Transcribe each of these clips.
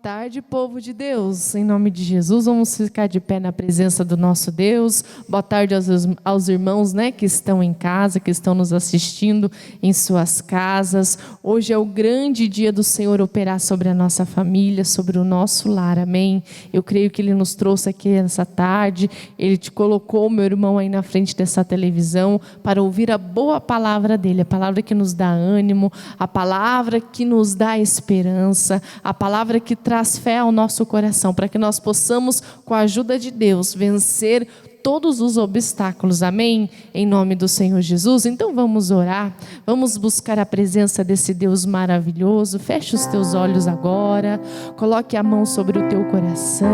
tarde, povo de Deus. Em nome de Jesus, vamos ficar de pé na presença do nosso Deus. Boa tarde aos irmãos, que estão em casa, que estão nos assistindo em suas casas. Hoje é o grande dia do Senhor operar sobre a nossa família, sobre o nosso lar, amém? Eu creio que Ele nos trouxe aqui nessa tarde. Ele te colocou, meu irmão, aí na frente dessa televisão para ouvir a boa palavra dEle, a palavra que nos dá ânimo, a palavra que nos dá esperança, a palavra que traz fé ao nosso coração, para que nós possamos, com a ajuda de Deus, vencer todos os obstáculos, amém? Em nome do Senhor Jesus. Então vamos orar, vamos buscar a presença desse Deus maravilhoso. Feche os teus olhos agora, coloque a mão sobre o teu coração,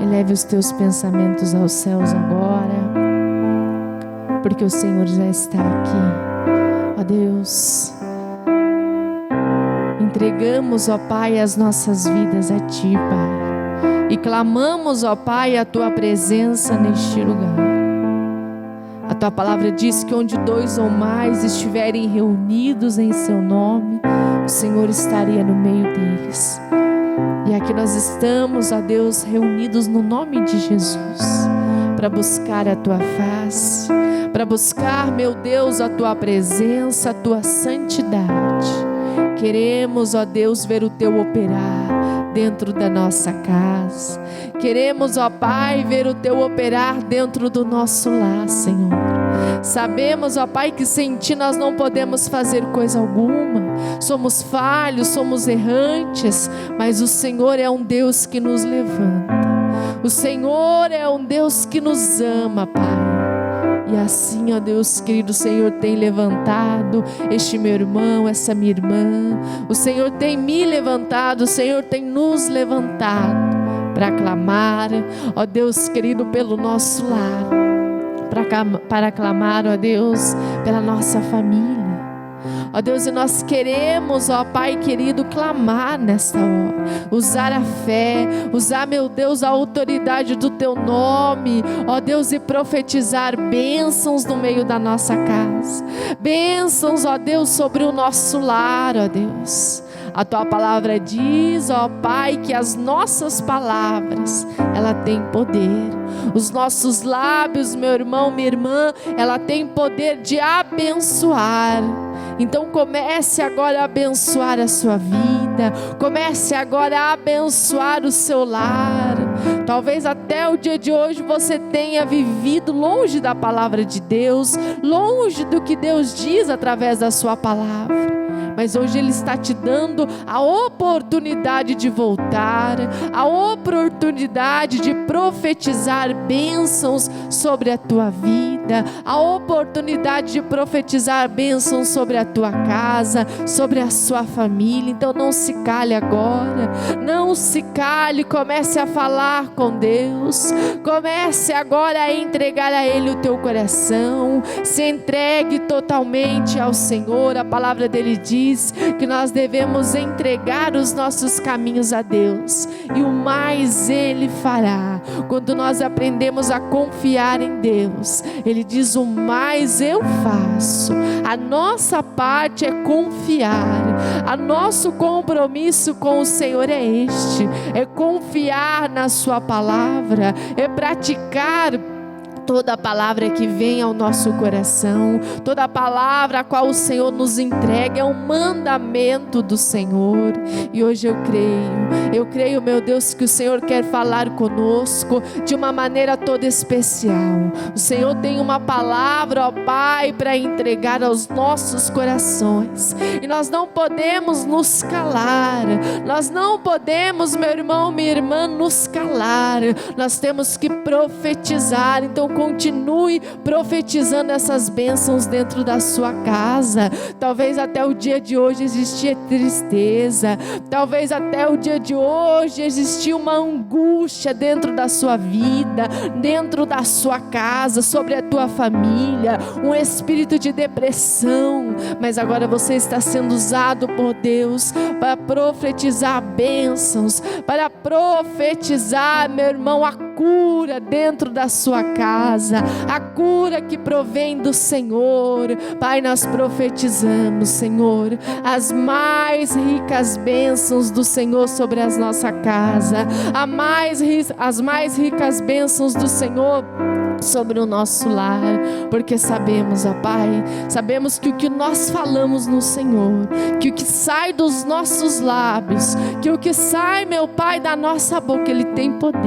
eleve os teus pensamentos aos céus agora, porque o Senhor já está aqui. Ó Deus, entregamos, ó Pai, as nossas vidas a Ti, Pai, e clamamos, ó Pai, a Tua presença neste lugar. A Tua palavra diz que onde 2 ou mais estiverem reunidos em Seu nome, o Senhor estaria no meio deles. E aqui nós estamos, ó Deus, reunidos no nome de Jesus, para buscar a Tua face, para buscar, meu Deus, a Tua presença, a Tua santidade. Queremos, ó Deus, ver o Teu operar dentro da nossa casa. Queremos, ó Pai, ver o Teu operar dentro do nosso lar, Senhor. Sabemos, ó Pai, que sem Ti nós não podemos fazer coisa alguma. Somos falhos, somos errantes, mas o Senhor é um Deus que nos levanta. O Senhor é um Deus que nos ama, Pai. E assim, ó Deus querido, o Senhor tem levantado este meu irmão, essa minha irmã. O Senhor tem me levantado, o Senhor tem nos levantado para clamar, ó Deus querido, pelo nosso lar, para clamar, ó Deus, pela nossa família. Ó Deus, e nós queremos, ó Pai querido, clamar nesta hora, usar a fé, usar, meu Deus, a autoridade do Teu nome, ó Deus, e profetizar bênçãos no meio da nossa casa, bênçãos, ó Deus, sobre o nosso lar, ó Deus. A Tua palavra diz, ó Pai, que as nossas palavras, ela tem poder. Os nossos lábios, meu irmão, minha irmã, ela tem poder de abençoar. Então comece agora a abençoar a sua vida, comece agora a abençoar o seu lar. Talvez até o dia de hoje você tenha vivido longe da palavra de Deus, longe do que Deus diz através da sua palavra. Mas hoje Ele está te dando a oportunidade de voltar, a oportunidade de profetizar bênçãos sobre a tua vida, a oportunidade de profetizar bênçãos sobre a tua casa, sobre a sua família. Então não se cale agora, não se cale, comece a falar com Deus, comece agora a entregar a Ele o teu coração, se entregue totalmente ao Senhor. A palavra dEle diz que nós devemos entregar os nossos caminhos a Deus, e o mais Ele fará. Quando nós aprendemos a confiar em Deus, Ele diz: o mais eu faço. A nossa parte é confiar, a nosso compromisso com o Senhor é este, é confiar na Sua palavra, é praticar toda a palavra que vem ao nosso coração, toda a palavra a qual o Senhor nos entrega, é um mandamento do Senhor. E hoje eu creio, meu Deus, que o Senhor quer falar conosco de uma maneira toda especial. O Senhor tem uma palavra, ó Pai, para entregar aos nossos corações, e nós não podemos nos calar, nós não podemos, meu irmão, minha irmã, nos calar, nós temos que profetizar. Então continue profetizando essas bênçãos dentro da sua casa. Talvez até o dia de hoje existia tristeza, talvez até o dia de hoje existia uma angústia dentro da sua vida, dentro da sua casa, sobre a tua família, um espírito de depressão, mas agora você está sendo usado por Deus para profetizar bênçãos, para profetizar, meu irmão, a cura dentro da sua casa, a cura que provém do Senhor. Pai, nós profetizamos, Senhor, as mais ricas bênçãos do Senhor sobre a nossa casa, as mais ricas bênçãos do Senhor sobre o nosso lar, porque sabemos, ó Pai, sabemos que o que nós falamos no Senhor, que o que sai dos nossos lábios, que o que sai, meu Pai, da nossa boca, ele tem poder.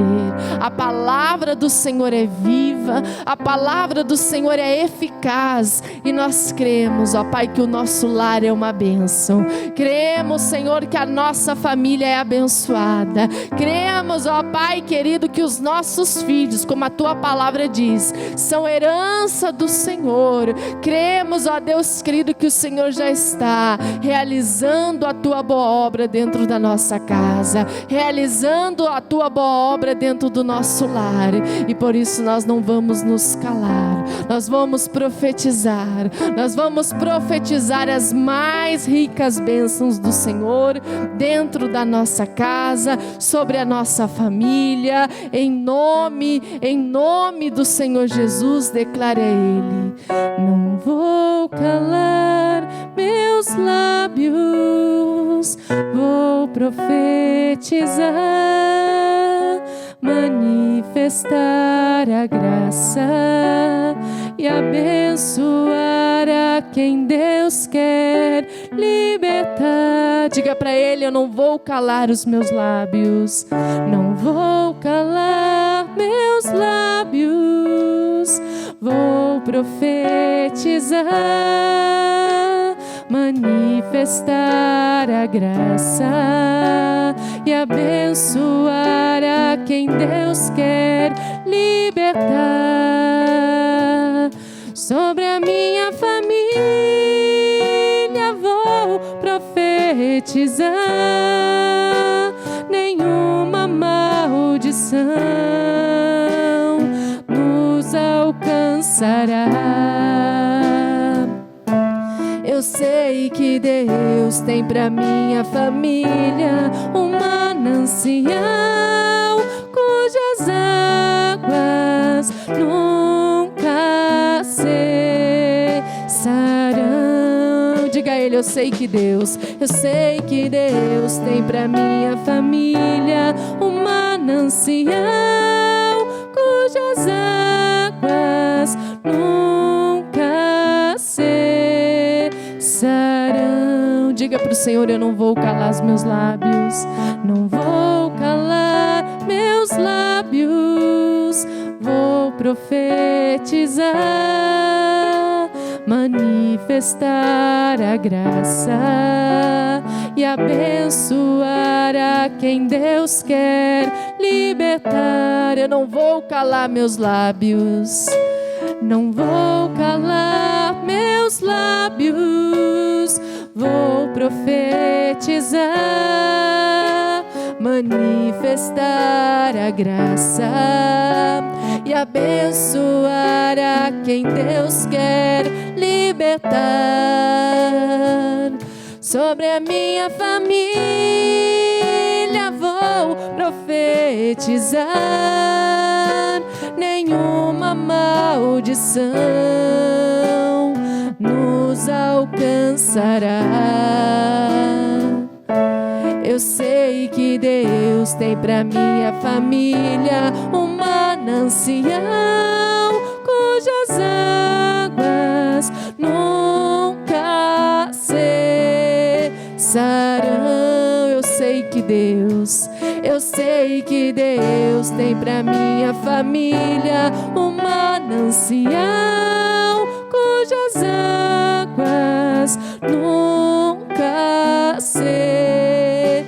A palavra do Senhor é viva, a palavra do Senhor é eficaz, e nós cremos, ó Pai, que o nosso lar é uma bênção. Cremos, Senhor, que a nossa família é abençoada. Cremos, ó Pai querido, que os nossos filhos, como a tua palavra diz, são herança do Senhor. Cremos, ó Deus querido, que o Senhor já está realizando a tua boa obra dentro da nossa casa, realizando a tua boa obra dentro do nosso lar, e por isso nós não vamos nos calar, nós vamos profetizar as mais ricas bênçãos do Senhor dentro da nossa casa, sobre a nossa família, em nome do Senhor Jesus. Declare a Ele: não vou calar meus lábios, vou profetizar, manifestar a graça e abençoar a quem Deus quer libertar. Diga para Ele: eu não vou calar os meus lábios, não vou calar meus lábios, vou profetizar, manifestar a graça e abençoar a quem Deus quer libertar. Sobre a minha família vou profetizar, nenhuma maldição nos alcançará. Eu sei que Deus tem pra minha família um manancial cujas águas nunca cessarão. Diga a Ele: eu sei que Deus tem pra minha família um manancial cujas águas nunca cessarão. Diga para o Senhor: eu não vou calar os meus lábios, não vou calar meus lábios, vou profetizar, manifestar a graça e abençoar a quem Deus quer libertar. Eu não vou calar meus lábios, não vou calar meus lábios, vou profetizar, manifestar a graça e abençoar a quem Deus quer libertar. Sobre a minha família vou profetizar, nenhuma maldição nos alcançará. Eu sei que Deus tem pra minha família um manancial cujas águas nunca cessarão. Eu sei que Deus tem pra minha família um manancial cujas águas nunca cessarão.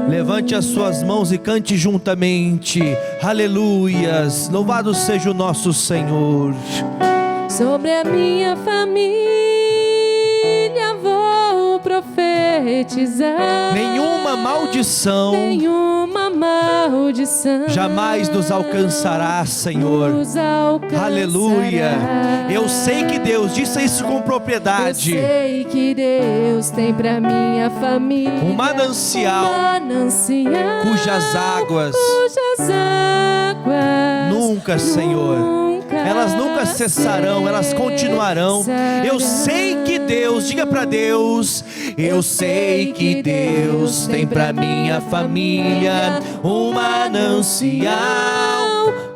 Levante as suas mãos e cante juntamente. Aleluias, louvado seja o nosso Senhor. Sobre a minha família vou profetizar, nenhuma maldição jamais nos alcançará, Senhor. Aleluia. Eu sei que Deus disse isso com propriedade. Eu sei que Deus tem pra minha família um manancial cujas águas Nunca, Senhor. Elas nunca cessarão, elas continuarão. Eu sei que Deus, diga para Deus, eu sei que Deus tem para minha família um manancial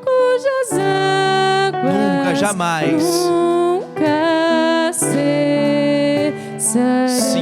cujas águas nunca, jamais, nunca cessarão.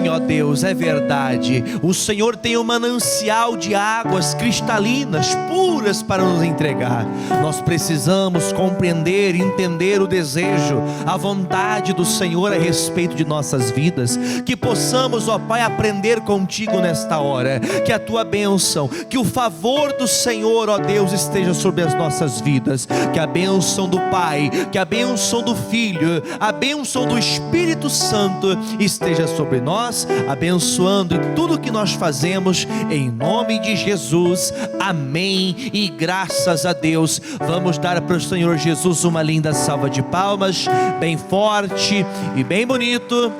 sim, ó Deus, é verdade. O Senhor tem um manancial de águas cristalinas, puras para nos entregar. Nós precisamos compreender, entender o desejo, a vontade do Senhor a respeito de nossas vidas. Que possamos, ó Pai, aprender contigo nesta hora. Que a tua bênção, que o favor do Senhor, ó Deus, esteja sobre as nossas vidas. Que a bênção do Pai, que a bênção do Filho, a bênção do Espírito Santo esteja sobre nós, abençoando em tudo que nós fazemos, em nome de Jesus, amém e graças a Deus. Vamos dar para o Senhor Jesus uma linda salva de palmas, bem forte e bem bonito,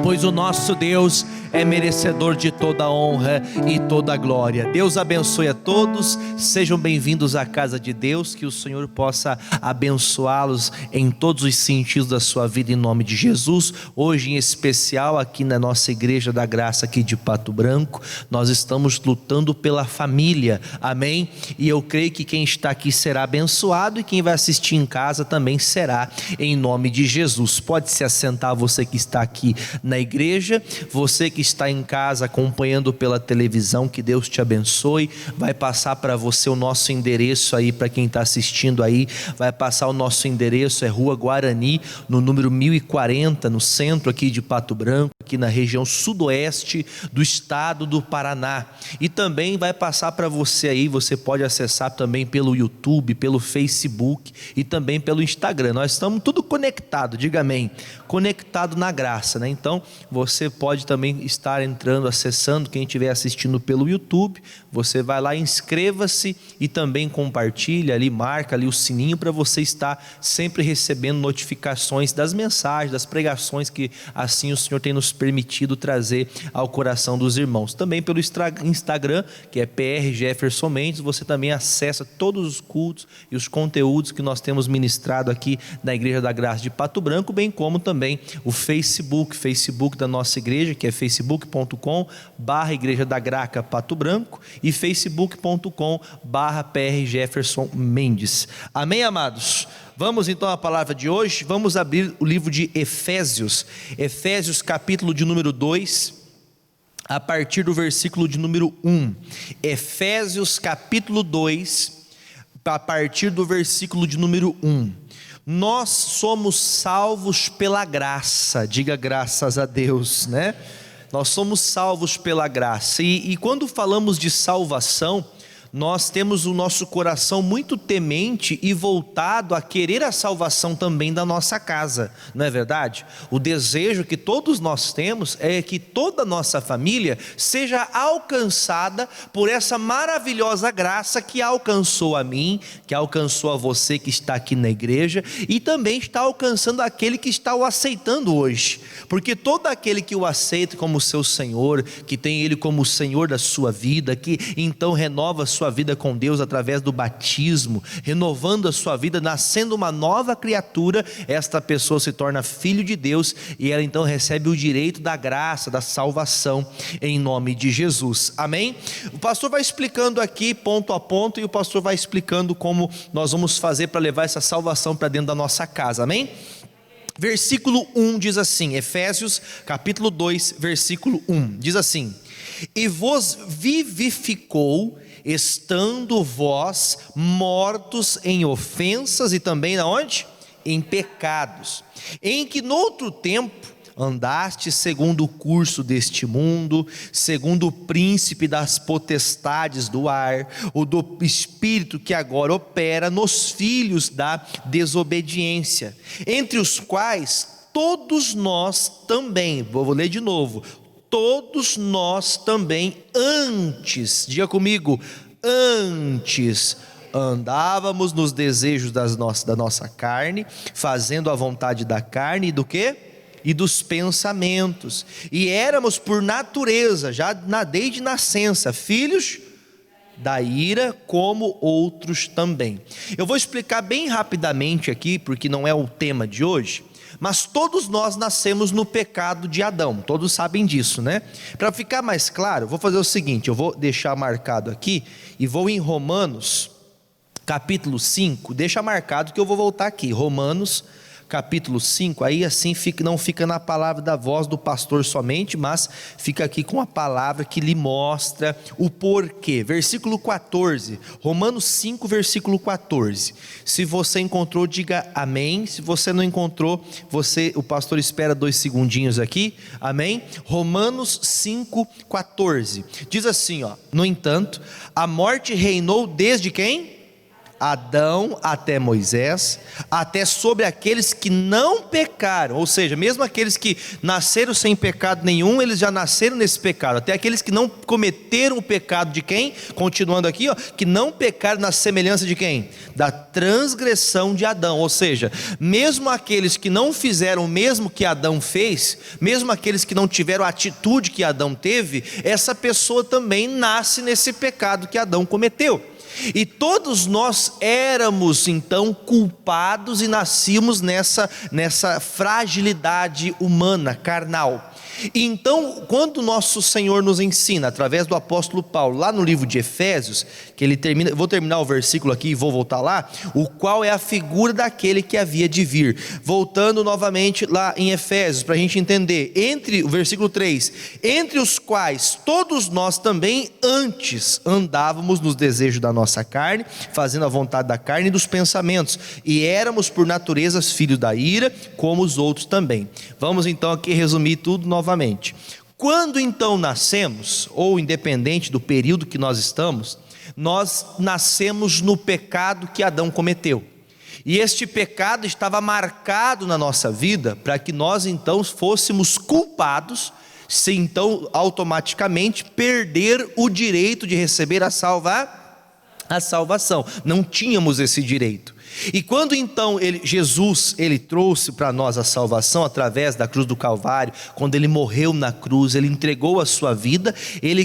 pois o nosso Deus é merecedor de toda a honra e toda a glória. Deus abençoe a todos, sejam bem-vindos à casa de Deus, que o Senhor possa abençoá-los em todos os sentidos da sua vida, em nome de Jesus. Hoje em especial aqui na nossa Igreja da Graça aqui de Pato Branco, nós estamos lutando pela família, amém? E eu creio que quem está aqui será abençoado e quem vai assistir em casa também será, em nome de Jesus. Pode se assentar, você que está aqui na igreja, você que está em casa acompanhando pela televisão, que Deus te abençoe. Vai passar para você o nosso endereço aí, para quem está assistindo aí, vai passar o nosso endereço, é Rua Guarani, no número 1040, no centro aqui de Pato Branco, aqui na região sudoeste do estado do Paraná. E também vai passar para você aí, você pode acessar também pelo YouTube, pelo Facebook e também pelo Instagram. Nós estamos tudo conectado, diga amém, conectado na graça, né? Então você pode também estar entrando, acessando, quem estiver assistindo pelo YouTube, você vai lá, inscreva-se e também compartilha ali, marca ali o sininho para você estar sempre recebendo notificações das mensagens, das pregações que assim o Senhor tem nos permitido trazer ao coração dos irmãos. Também pelo Instagram, que é PR Jefferson Mendes, você também acessa todos os cultos e os conteúdos que nós temos ministrado aqui na Igreja da Graça de Pato Branco, bem como também o Facebook da nossa igreja, que é facebook.com/Igreja da Graça Pato Branco e facebook.com/PR Jefferson Mendes. Amém, amados? Vamos então à palavra de hoje. Vamos abrir o livro de Efésios, capítulo de número 2, a partir do versículo de número 1. Efésios capítulo 2, a partir do versículo de número 1. Nós somos salvos pela graça, diga graças a Deus, né? Nós somos salvos pela graça, e quando falamos de salvação, nós temos o nosso coração muito temente e voltado a querer a salvação também da nossa casa, não é verdade? O desejo que todos nós temos é que toda a nossa família seja alcançada por essa maravilhosa graça que alcançou a mim, que alcançou a você que está aqui na igreja, e também está alcançando aquele que está o aceitando hoje, porque todo aquele que o aceita como seu Senhor, que tem Ele como o Senhor da sua vida, que então renova a sua vida com Deus através do batismo, renovando a sua vida, nascendo uma nova criatura, esta pessoa se torna filho de Deus e ela então recebe o direito da graça, da salvação em nome de Jesus, amém? O pastor vai explicando aqui ponto a ponto e o pastor vai explicando como nós vamos fazer para levar essa salvação para dentro da nossa casa, amém? Versículo 1 diz assim, Efésios capítulo 2, versículo 1, diz assim: e vos vivificou, estando vós mortos em ofensas e também aonde? Em pecados, em que noutro tempo andaste segundo o curso deste mundo, segundo o príncipe das potestades do ar, o do espírito que agora opera nos filhos da desobediência, entre os quais todos nós também, vou ler de novo, todos nós também antes, diga comigo, antes andávamos nos desejos da nossa carne, fazendo a vontade da carne e do quê? E dos pensamentos, e éramos por natureza, já desde nascença, filhos da ira, como outros também. Eu vou explicar bem rapidamente aqui, porque não é o tema de hoje, mas todos nós nascemos no pecado de Adão, todos sabem disso, né? Para ficar mais claro, vou fazer o seguinte, eu vou deixar marcado aqui, e vou em Romanos, capítulo 5, deixa marcado que eu vou voltar aqui, Romanos, capítulo 5, aí assim não fica na palavra da voz do pastor somente, mas fica aqui com a palavra que lhe mostra o porquê. Versículo 14, Romanos 5, versículo 14. Se você encontrou, diga amém. Se você não encontrou, o pastor espera 2 segundinhos aqui, amém. Romanos 5, 14, diz assim, no entanto, a morte reinou desde quem? Adão até Moisés, até sobre aqueles que não pecaram, ou seja, mesmo aqueles que nasceram sem pecado nenhum, eles já nasceram nesse pecado, até aqueles que não cometeram o pecado de quem? Continuando aqui, que não pecaram na semelhança de quem? Da transgressão de Adão, ou seja, mesmo aqueles que não fizeram o mesmo que Adão fez, mesmo aqueles que não tiveram a atitude que Adão teve, essa pessoa também nasce nesse pecado que Adão cometeu. E todos nós éramos então culpados e nascíamos nessa fragilidade humana, carnal. E então, quando nosso Senhor nos ensina, através do apóstolo Paulo, lá no livro de Efésios, que ele termina, vou terminar o versículo aqui e vou voltar lá, o qual é a figura daquele que havia de vir. Voltando novamente lá em Efésios, para a gente entender, o versículo 3, entre os quais todos nós também antes andávamos nos desejos da nossa carne, fazendo a vontade da carne e dos pensamentos, e éramos por natureza filhos da ira, como os outros também. Vamos então aqui resumir tudo novamente. Quando então nascemos, ou independente do período que nós estamos, nós nascemos no pecado que Adão cometeu. E este pecado estava marcado na nossa vida para que nós então fôssemos culpados, se então automaticamente perder o direito de receber a salvação. Não tínhamos esse direito. E quando então Jesus trouxe para nós a salvação através da cruz do Calvário, quando ele morreu na cruz, ele entregou a sua vida,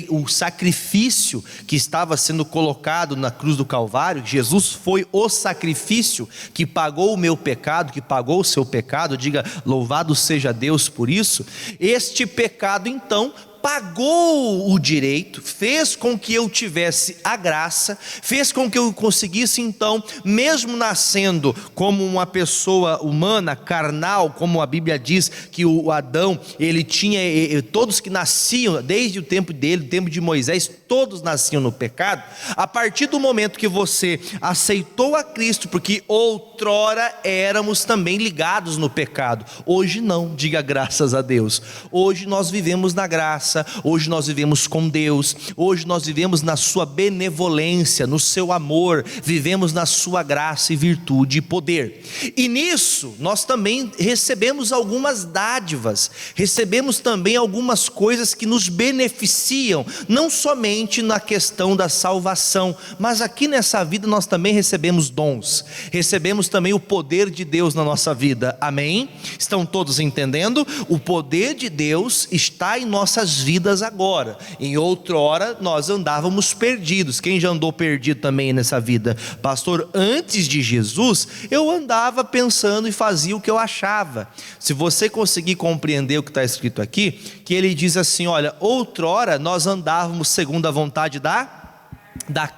o sacrifício que estava sendo colocado na cruz do Calvário, Jesus foi o sacrifício que pagou o meu pecado, que pagou o seu pecado, diga louvado seja Deus por isso. Este pecado então pagou o direito, fez com que eu tivesse a graça, fez com que eu conseguisse então, mesmo nascendo como uma pessoa humana, carnal, como a Bíblia diz que o Adão, ele tinha, todos que nasciam, desde o tempo dele, o tempo de Moisés, todos nasciam no pecado. A partir do momento que você aceitou a Cristo, porque outrora éramos também ligados no pecado, hoje não, diga graças a Deus, hoje nós vivemos na graça, hoje nós vivemos com Deus, hoje nós vivemos na sua benevolência, no seu amor, vivemos na sua graça e virtude e poder, e nisso nós também recebemos algumas dádivas, recebemos também algumas coisas que nos beneficiam, não somente na questão da salvação, mas aqui nessa vida nós também recebemos dons, recebemos também o poder de Deus na nossa vida, amém? Estão todos entendendo? O poder de Deus está em nossas vidas agora. Em outrora nós andávamos perdidos. Quem já andou perdido também nessa vida? Pastor, antes de Jesus eu andava pensando e fazia o que eu achava. Se você conseguir compreender o que está escrito aqui, que ele diz assim, olha, outrora nós andávamos segundo a vontade da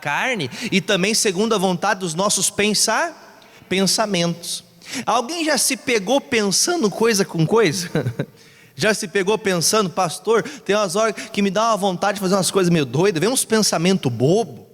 carne e também segundo a vontade dos nossos pensamentos. Alguém já se pegou pensando coisa com coisa? Já se pegou pensando, pastor, tem umas horas que me dá uma vontade de fazer umas coisas meio doidas, vem uns pensamentos bobos,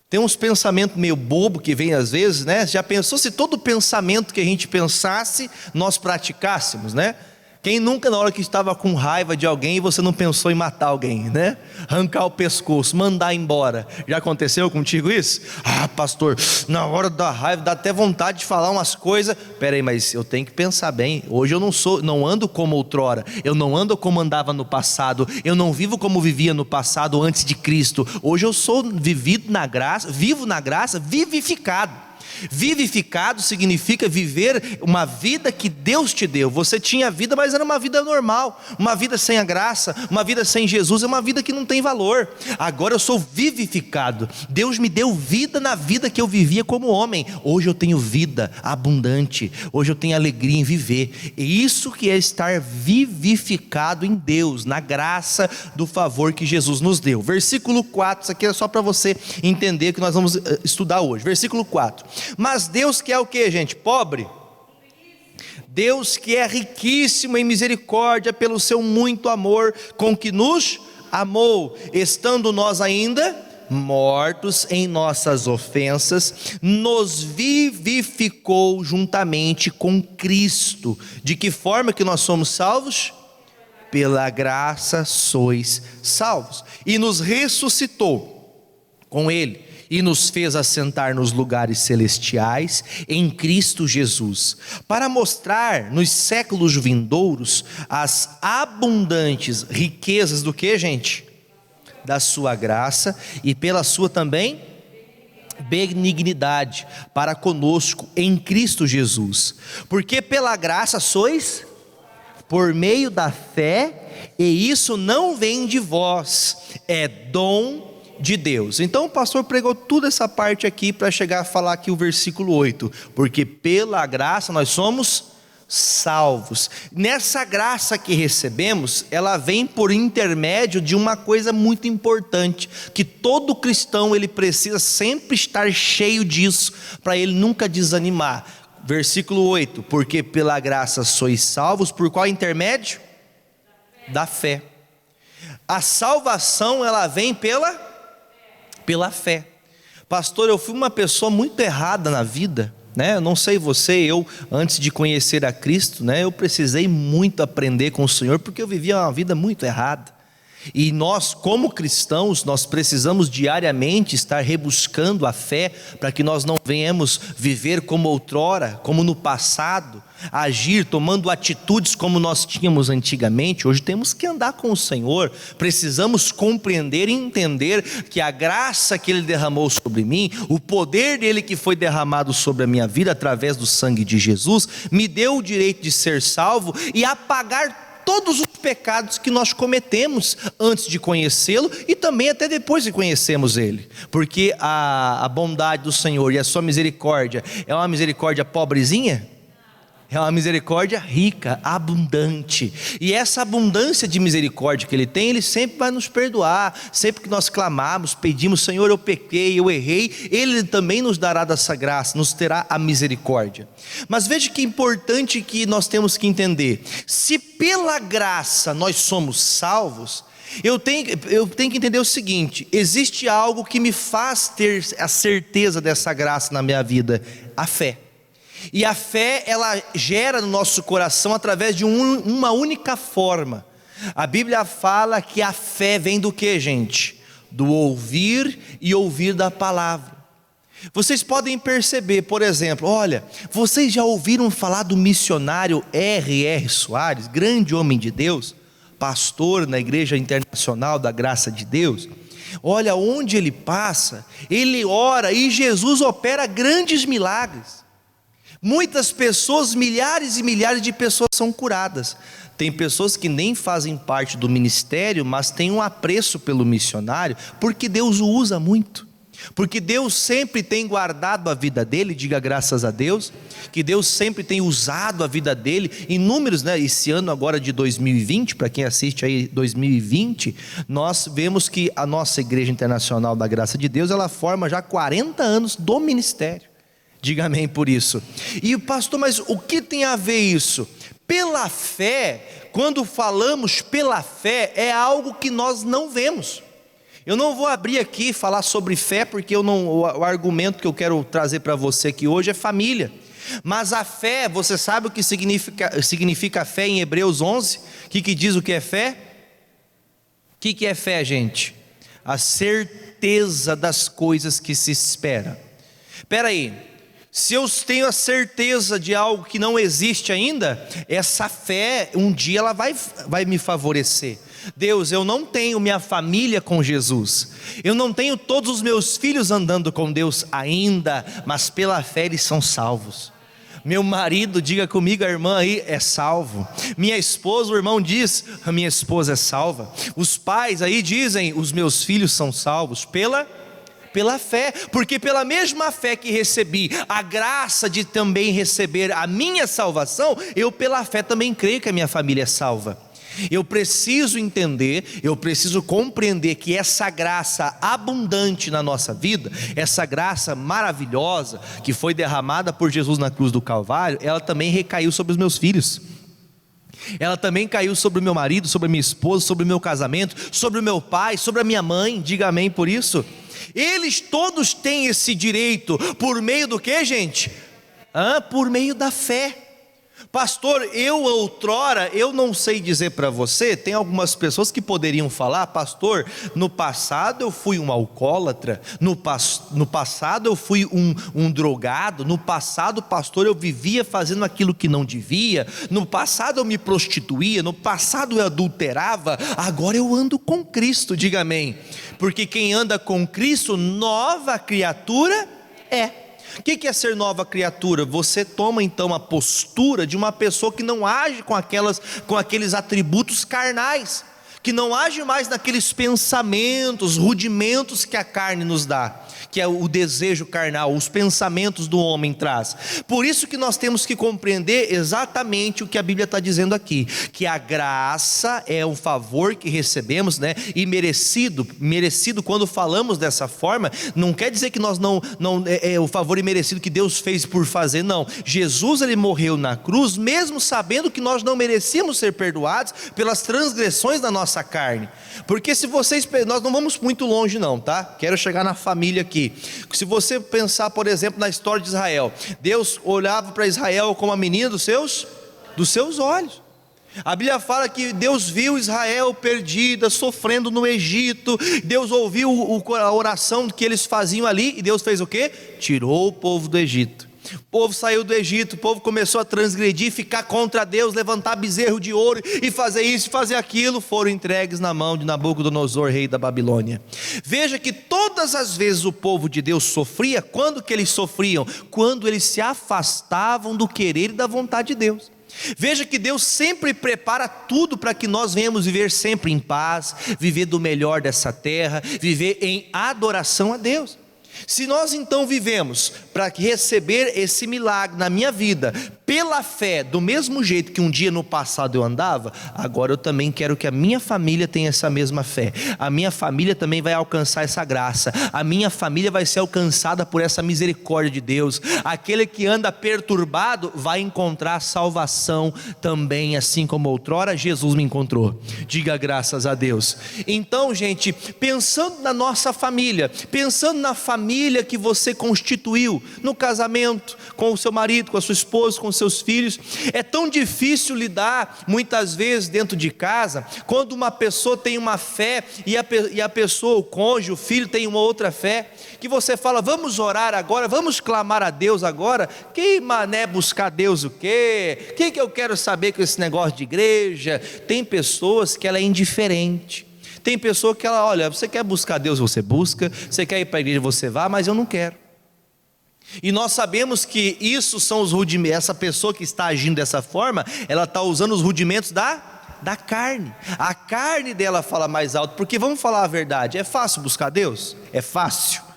tem uns pensamentos meio bobo que vem às vezes, né? Já pensou se todo pensamento que a gente pensasse, nós praticássemos, né? Quem nunca na hora que estava com raiva de alguém e você não pensou em matar alguém, né? Arrancar o pescoço, mandar embora. Já aconteceu contigo isso? Ah, pastor, na hora da raiva dá até vontade de falar umas coisas. Peraí, mas eu tenho que pensar bem. Hoje eu não ando como outrora. Eu não ando como andava no passado. Eu não vivo como vivia no passado antes de Cristo. Hoje eu sou vivo na graça, vivificado. Vivificado significa viver uma vida que Deus te deu. Você tinha vida, mas era uma vida normal, uma vida sem a graça, uma vida sem Jesus, é uma vida que não tem valor. Agora eu sou vivificado. Deus me deu vida na vida que eu vivia como homem. Hoje eu tenho vida abundante, hoje eu tenho alegria em viver. E isso que é estar vivificado em Deus, na graça do favor que Jesus nos deu. Versículo 4, isso aqui é só para você entender que nós vamos estudar hoje. Versículo 4. Mas Deus que é o que, gente? Pobre? Deus que é riquíssimo em misericórdia pelo seu muito amor com que nos amou, estando nós ainda mortos em nossas ofensas, nos vivificou juntamente com Cristo. De que forma que nós somos salvos? Pela graça sois salvos. E nos ressuscitou com Ele, e nos fez assentar nos lugares celestiais em Cristo Jesus, para mostrar nos séculos vindouros as abundantes riquezas do que, gente? Da sua graça e pela sua também benignidade para conosco em Cristo Jesus. Porque pela graça sois por meio da fé, e isso não vem de vós, é dom de Deus. Então o pastor pregou toda essa parte aqui para chegar a falar aqui o versículo 8, porque pela graça nós somos salvos. Nessa graça que recebemos, ela vem por intermédio de uma coisa muito importante, que todo cristão ele precisa sempre estar cheio disso, para ele nunca desanimar. Versículo 8, porque pela graça sois salvos, por qual intermédio? Da fé. A salvação ela vem pela fé. Pastor, eu fui uma pessoa muito errada na vida, né? Eu não sei você, eu antes de conhecer a Cristo, né, eu precisei muito aprender com o Senhor, porque eu vivia uma vida muito errada. E nós, como cristãos, nós precisamos diariamente estar rebuscando a fé, para que nós não venhamos viver como outrora, como no passado, agir, tomando atitudes como nós tínhamos antigamente. Hoje temos que andar com o Senhor, precisamos compreender e entender que a graça que Ele derramou sobre mim, o poder dEle que foi derramado sobre a minha vida, através do sangue de Jesus, me deu o direito de ser salvo e apagar todos os pecados que nós cometemos antes de conhecê-lo e também até depois de conhecermos Ele, porque a bondade do Senhor e a sua misericórdia é uma misericórdia pobrezinha? É uma misericórdia rica, abundante. E essa abundância de misericórdia que Ele tem, Ele sempre vai nos perdoar. Sempre que nós clamamos, pedimos, Senhor, eu pequei, eu errei, Ele também nos dará dessa graça, nos terá a misericórdia. Mas veja que importante que nós temos que entender: se pela graça nós somos salvos, eu tenho que entender o seguinte: existe algo que me faz ter a certeza dessa graça na minha vida: a fé. E a fé, ela gera no nosso coração através de uma única forma. A Bíblia fala que a fé vem do que, gente? Do ouvir e ouvir da palavra. Vocês podem perceber, por exemplo, olha, vocês já ouviram falar do missionário R.R. Soares, grande homem de Deus, pastor na Igreja Internacional da Graça de Deus? Olha, onde ele passa, ele ora e Jesus opera grandes milagres. Muitas pessoas, milhares e milhares de pessoas são curadas. Tem pessoas que nem fazem parte do ministério, mas têm um apreço pelo missionário, porque Deus o usa muito, porque Deus sempre tem guardado a vida dele. Diga graças a Deus, que Deus sempre tem usado a vida dele em números, né? Esse ano agora de 2020, para quem assiste aí 2020, nós vemos que a nossa Igreja Internacional da Graça de Deus, ela forma já 40 anos do ministério. Diga amém por isso. E pastor, mas o que tem a ver isso? Pela fé, quando falamos pela fé, é algo que nós não vemos. Eu não vou abrir aqui e falar sobre fé, porque o argumento que eu quero trazer para você aqui hoje é família. Mas a fé, você sabe o que significa fé em Hebreus 11? O que diz o que é fé? O que é fé, gente? A certeza das coisas que se espera. Espera aí. Se eu tenho a certeza de algo que não existe ainda, essa fé, um dia ela vai me favorecer. Deus, eu não tenho minha família com Jesus, eu não tenho todos os meus filhos andando com Deus ainda, mas pela fé eles são salvos. Meu marido, diga comigo, a irmã aí é salvo. Minha esposa, o irmão diz, a minha esposa é salva. Os pais aí dizem, os meus filhos são salvos pela fé, porque pela mesma fé que recebi a graça de também receber a minha salvação, eu pela fé também creio que a minha família é salva. Eu preciso entender, eu preciso compreender que essa graça abundante na nossa vida, essa graça maravilhosa que foi derramada por Jesus na cruz do Calvário, ela também recaiu sobre os meus filhos. Ela também caiu sobre o meu marido, sobre a minha esposa, sobre o meu casamento, sobre o meu pai, sobre a minha mãe, diga amém por isso. Eles todos têm esse direito, por meio do que, gente? Por meio da fé. Pastor, eu não sei dizer para você, tem algumas pessoas que poderiam falar, pastor, no passado eu fui um alcoólatra, no passado eu fui um drogado, no passado, pastor, eu vivia fazendo aquilo que não devia, no passado eu me prostituía, no passado eu adulterava, agora eu ando com Cristo, diga amém, porque quem anda com Cristo, nova criatura é. O que é ser nova criatura? Você toma então a postura de uma pessoa que não age com aqueles atributos carnais, que não age mais naqueles pensamentos, rudimentos que a carne nos dá, que é o desejo carnal, os pensamentos do homem traz. Por isso que nós temos que compreender exatamente o que a Bíblia está dizendo aqui, que a graça é um favor que recebemos, né? E merecido quando falamos dessa forma, não quer dizer que nós não é o favor imerecido que Deus fez por fazer, não. Jesus, ele morreu na cruz, mesmo sabendo que nós não merecíamos ser perdoados pelas transgressões da nossa carne, porque nós não vamos muito longe não, tá? Quero chegar na família aqui. Se você pensar, por exemplo, na história de Israel, Deus olhava para Israel como a menina dos seus olhos. A Bíblia fala que Deus viu Israel perdida, sofrendo no Egito. Deus ouviu a oração que eles faziam ali, e Deus fez o quê? Tirou o povo do Egito. O povo saiu do Egito, o povo começou a transgredir, ficar contra Deus, levantar bezerro de ouro e fazer isso e fazer aquilo. Foram entregues na mão de Nabucodonosor, rei da Babilônia. Veja que todas as vezes o povo de Deus sofria. Quando que eles sofriam? Quando eles se afastavam do querer e da vontade de Deus. Veja que Deus sempre prepara tudo para que nós venhamos viver sempre em paz, viver do melhor dessa terra, viver em adoração a Deus. Se nós então vivemos para receber esse milagre na minha vida, pela fé, do mesmo jeito que um dia no passado eu andava, agora eu também quero que a minha família tenha essa mesma fé. A minha família também vai alcançar essa graça, a minha família vai ser alcançada por essa misericórdia de Deus. Aquele que anda perturbado vai encontrar salvação também, assim como outrora Jesus me encontrou. Diga graças a Deus. Então, gente, pensando na nossa família, pensando na família que você constituiu no casamento, com o seu marido, com a sua esposa, com os seus filhos, é tão difícil lidar muitas vezes dentro de casa, quando uma pessoa tem uma fé e a pessoa, o cônjuge, o filho tem uma outra fé, que você fala, vamos orar agora, vamos clamar a Deus agora. Que mané buscar Deus o quê? Que eu quero saber com esse negócio de igreja? Tem pessoas que ela é indiferente. Tem pessoa que ela, olha, você quer buscar Deus, você busca, você quer ir para a igreja, você vá, mas eu não quero. E nós sabemos que isso são os rudimentos. Essa pessoa que está agindo dessa forma, ela está usando os rudimentos da carne. A carne dela fala mais alto, porque vamos falar a verdade, é fácil buscar Deus? É fácil.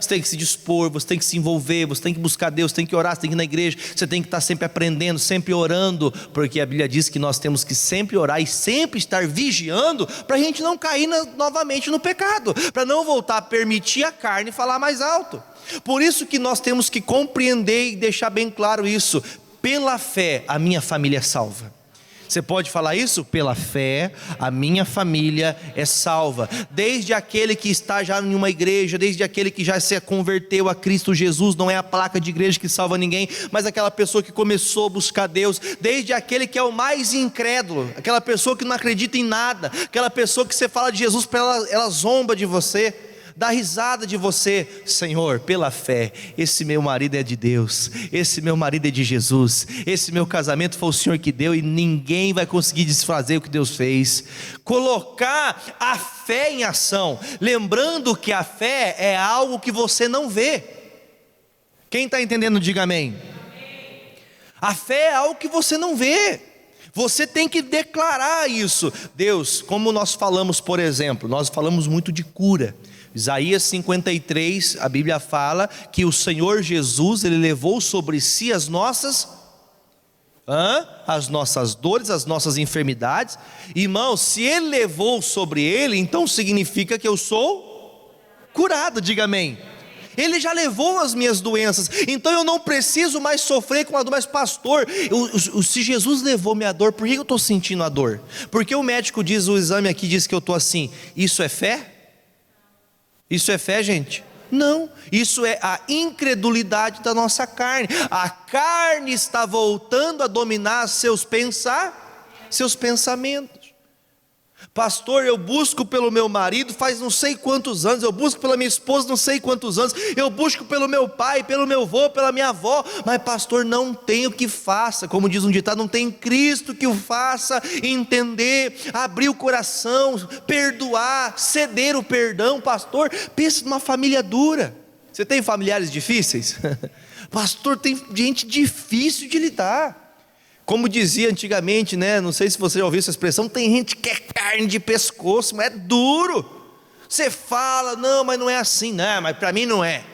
Você tem que se dispor, você tem que se envolver, você tem que buscar Deus, você tem que orar, você tem que ir na igreja, você tem que estar sempre aprendendo, sempre orando, porque a Bíblia diz que nós temos que sempre orar e sempre estar vigiando, para a gente não cair novamente no pecado, para não voltar a permitir a carne falar mais alto. Por isso que nós temos que compreender e deixar bem claro isso: pela fé a minha família é salva. Você pode falar isso? Pela fé, a minha família é salva. Desde aquele que está já em uma igreja, desde aquele que já se converteu a Cristo Jesus, não é a placa de igreja que salva ninguém, mas aquela pessoa que começou a buscar Deus, desde aquele que é o mais incrédulo, aquela pessoa que não acredita em nada, aquela pessoa que você fala de Jesus para ela, ela zomba de você. dar risada de você. Senhor, pela fé, esse meu marido é de Deus, esse meu marido é de Jesus, esse meu casamento foi o Senhor que deu, e ninguém vai conseguir desfazer o que Deus fez. Colocar a fé em ação, lembrando que a fé é algo que você não vê. Quem está entendendo, diga amém. A fé é algo que você não vê, você tem que declarar isso. Deus, como nós falamos, por exemplo, nós falamos muito de cura. Isaías 53, a Bíblia fala que o Senhor Jesus, Ele levou sobre si as nossas dores, as nossas enfermidades. Irmão, se Ele levou sobre Ele, então significa que eu sou curado, diga amém. Ele já levou as minhas doenças, então eu não preciso mais sofrer com a dor. Mas pastor, se Jesus levou minha dor, por que eu estou sentindo a dor? Porque o médico diz, o exame aqui diz que eu estou assim. Isso é fé? Isso é fé, gente? Não, isso é a incredulidade da nossa carne. A carne está voltando a dominar seus pensamentos. Pastor, eu busco pelo meu marido faz não sei quantos anos, eu busco pela minha esposa não sei quantos anos, eu busco pelo meu pai, pelo meu avô, pela minha avó, mas pastor, não tem o que faça, como diz um ditado, não tem Cristo que o faça entender, abrir o coração, perdoar, ceder o perdão. Pastor, pensa numa família dura. Você tem familiares difíceis? Pastor, tem gente difícil de lidar. Como dizia antigamente, né? Não sei se você já ouviu essa expressão, tem gente que é carne de pescoço, mas é duro. Você fala, não, mas não é assim, não, mas para mim não é.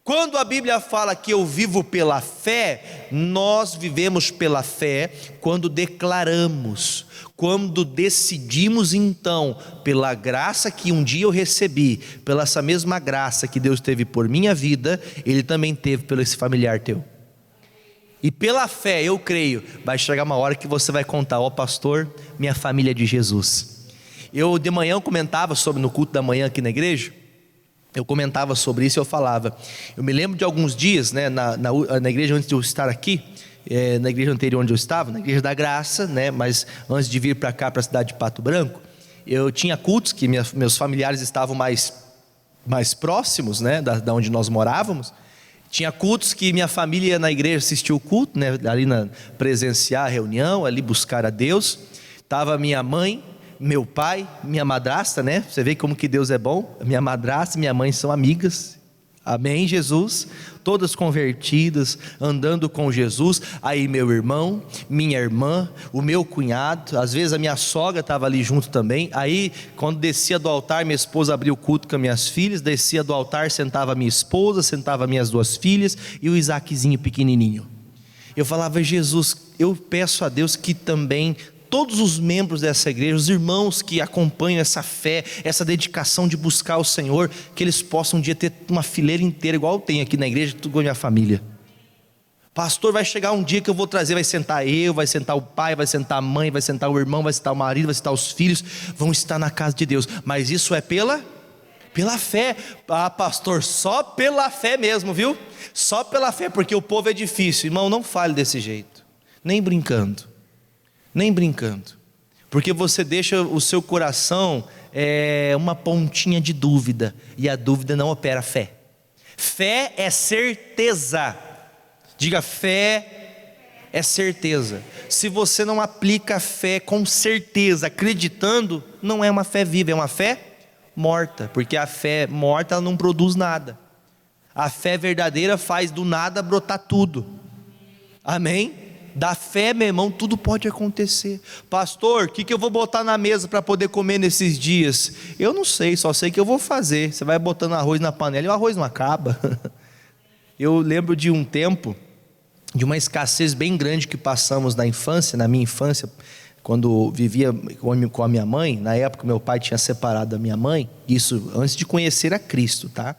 Quando a Bíblia fala que eu vivo pela fé, nós vivemos pela fé quando declaramos, quando decidimos então, pela graça que um dia eu recebi, pela essa mesma graça que Deus teve por minha vida, Ele também teve pelo esse familiar teu. E pela fé, eu creio, vai chegar uma hora que você vai contar, ó pastor, minha família é de Jesus. Eu de manhã comentava sobre, no culto da manhã aqui na igreja, eu comentava sobre isso e eu falava. Eu me lembro de alguns dias, né, na igreja antes de eu estar aqui, na igreja anterior onde eu estava, na igreja da Graça, né, mas antes de vir para cá, para a cidade de Pato Branco, eu tinha cultos que meus familiares estavam mais próximos, né, da onde nós morávamos. Tinha cultos que minha família ia na igreja assistir o culto, né, ali presenciar a reunião, ali buscar a Deus. Estava minha mãe, meu pai, minha madrasta, né? Você vê como que Deus é bom. Minha madrasta e minha mãe são amigas. Amém, Jesus? Todas convertidas, andando com Jesus. Aí meu irmão, minha irmã, o meu cunhado, às vezes a minha sogra estava ali junto também. Aí quando descia do altar, minha esposa abria o culto com as minhas filhas. Descia do altar, sentava minha esposa, sentava minhas duas filhas e o Isaquezinho pequenininho. Eu falava, Jesus, eu peço a Deus que também todos os membros dessa igreja, os irmãos que acompanham essa fé, essa dedicação de buscar o Senhor, que eles possam um dia ter uma fileira inteira, igual eu tenho aqui na igreja, tudo com a minha família. Pastor, vai chegar um dia que eu vou trazer, vai sentar eu, vai sentar o pai, vai sentar a mãe, vai sentar o irmão, vai sentar o marido, vai sentar os filhos, vão estar na casa de Deus. Mas isso é pela fé. Ah, pastor, só pela fé mesmo, viu? Só pela fé, porque o povo é difícil. Irmão, não fale desse jeito, nem brincando, porque você deixa o seu coração uma pontinha de dúvida, e a dúvida não opera fé. Fé é certeza. Diga, fé é certeza. Se você não aplica a fé com certeza, acreditando, não é uma fé viva, é uma fé morta, porque a fé morta ela não produz nada. A fé verdadeira faz do nada brotar tudo. Amém? Da fé, meu irmão, tudo pode acontecer. Pastor, o que eu vou botar na mesa para poder comer nesses dias? Eu não sei, só sei que eu vou fazer. Você vai botando arroz na panela e o arroz não acaba. Eu lembro de um tempo, de uma escassez bem grande que passamos na minha infância, quando vivia com a minha mãe. Na época meu pai tinha separado da minha mãe, isso antes de conhecer a Cristo, tá?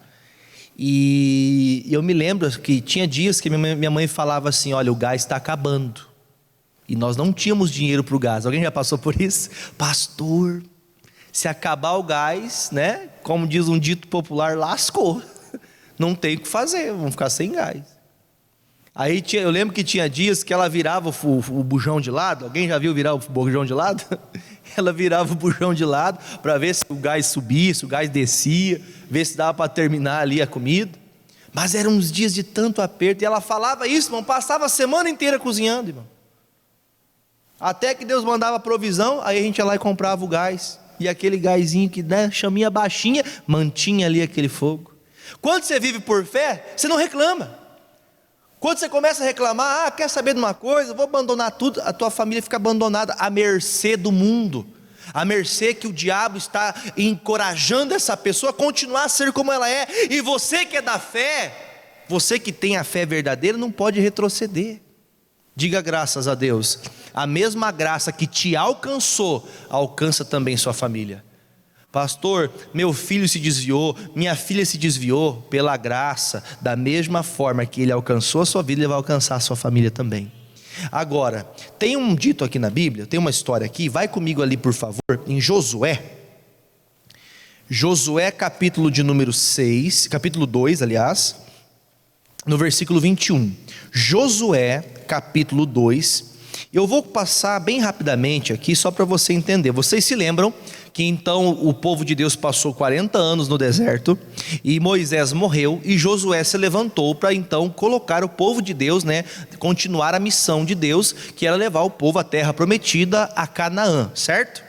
E eu me lembro que tinha dias que minha mãe falava assim, olha, o gás está acabando, e nós não tínhamos dinheiro para o gás. Alguém já passou por isso? Pastor, se acabar o gás, né, como diz um dito popular, lascou, não tem o que fazer, vamos ficar sem gás. Aí eu lembro que tinha dias que ela virava o bujão de lado. Alguém já viu virar o bujão de lado? ela virava o buchão de lado para ver se o gás subia, se o gás descia, ver se dava para terminar ali a comida. Mas eram uns dias de tanto aperto, e ela falava isso, irmão, passava a semana inteira cozinhando, irmão. Até que Deus mandava provisão, aí a gente ia lá e comprava o gás, e aquele gásinho que, né, chaminha baixinha, mantinha ali aquele fogo. Quando você vive por fé, você não reclama. Quando você começa a reclamar, quer saber de uma coisa, vou abandonar tudo, a tua família fica abandonada à mercê do mundo, à mercê que o diabo está encorajando essa pessoa a continuar a ser como ela é. E você que é da fé, você que tem a fé verdadeira, não pode retroceder. Diga graças a Deus. A mesma graça que te alcançou, alcança também sua família. Pastor, meu filho se desviou, minha filha se desviou. Pela graça, da mesma forma que ele alcançou a sua vida, ele vai alcançar a sua família também. Agora, tem um dito aqui na Bíblia, tem uma história aqui, vai comigo ali por favor, em Josué. Josué capítulo de número 6, capítulo 2 aliás, no versículo 21. Josué capítulo 2, eu vou passar bem rapidamente aqui, só para você entender. Vocês se lembram que então o povo de Deus passou 40 anos no deserto, e Moisés morreu, e Josué se levantou para então colocar o povo de Deus, continuar a missão de Deus, que era levar o povo à terra prometida, a Canaã, certo?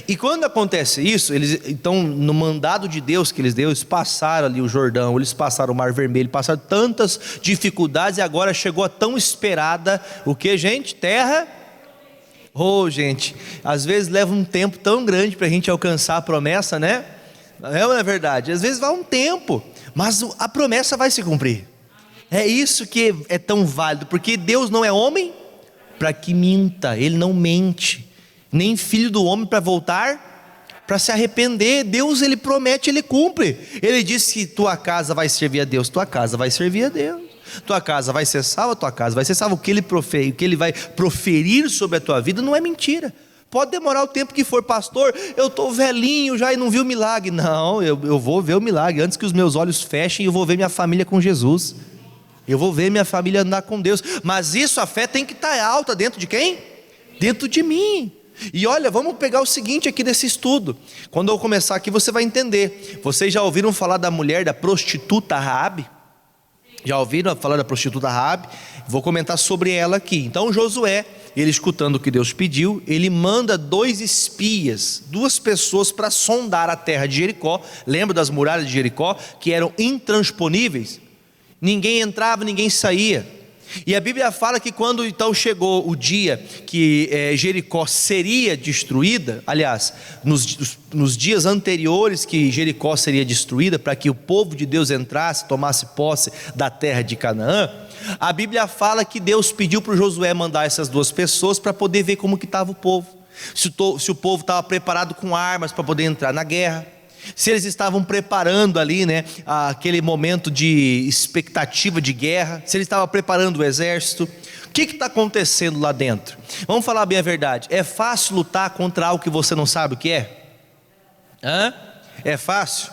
E quando acontece isso, eles então, no mandado de Deus que eles deu, eles passaram ali o Jordão, eles passaram o Mar Vermelho, passaram tantas dificuldades, e agora chegou a tão esperada, o que, gente? Terra. Gente, às vezes leva um tempo tão grande para a gente alcançar a promessa, né? Não é verdade? Às vezes vai um tempo, mas a promessa vai se cumprir. É isso que é tão válido, porque Deus não é homem para que minta, Ele não mente, nem filho do homem para voltar, para se arrepender. Deus, Ele promete, Ele cumpre. Ele disse que tua casa vai servir a Deus, tua casa vai servir a Deus. Tua casa vai ser salva, tua casa vai ser salva. O que Ele vai proferir sobre a tua vida não é mentira. Pode demorar o tempo que for. Pastor, eu estou velhinho já e não vi o milagre. Não, eu vou ver o milagre. Antes que os meus olhos fechem, eu vou ver minha família com Jesus. Eu vou ver minha família andar com Deus. Mas isso, a fé tem que estar alta dentro de quem? Dentro de mim. E olha, vamos pegar o seguinte aqui desse estudo. Quando eu começar aqui você vai entender. Vocês já ouviram falar da mulher, da prostituta Raabe? Já ouviram falar da prostituta Raabe? Vou comentar sobre ela aqui. Então Josué, ele escutando o que Deus pediu, ele manda 2 espias, 2 pessoas para sondar a terra de Jericó. Lembra das muralhas de Jericó, que eram intransponíveis? Ninguém entrava, ninguém saía. E a Bíblia fala que quando então chegou o dia que Jericó seria destruída, aliás, nos dias anteriores que Jericó seria destruída, para que o povo de Deus entrasse, tomasse posse da terra de Canaã, a Bíblia fala que Deus pediu para o Josué mandar essas 2 pessoas para poder ver como que estava o povo, se o povo estava preparado com armas para poder entrar na guerra, se eles estavam preparando ali, aquele momento de expectativa de guerra, se eles estavam preparando o exército. O que está acontecendo lá dentro? Vamos falar bem a verdade. É fácil lutar contra algo que você não sabe o que é? É fácil?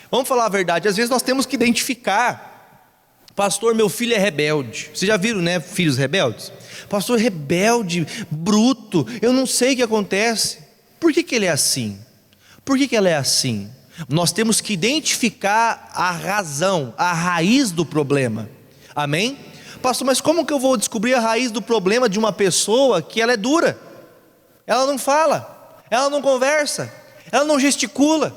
Vamos falar a verdade. Às vezes nós temos que identificar. Pastor, meu filho é rebelde. Vocês já viram, filhos rebeldes? Pastor, rebelde, bruto, eu não sei o que acontece. Por que ele é assim? Por que ela é assim? Nós temos que identificar a razão, a raiz do problema. Amém? Pastor, mas como que eu vou descobrir a raiz do problema de uma pessoa que ela é dura? Ela não fala, ela não conversa, ela não gesticula,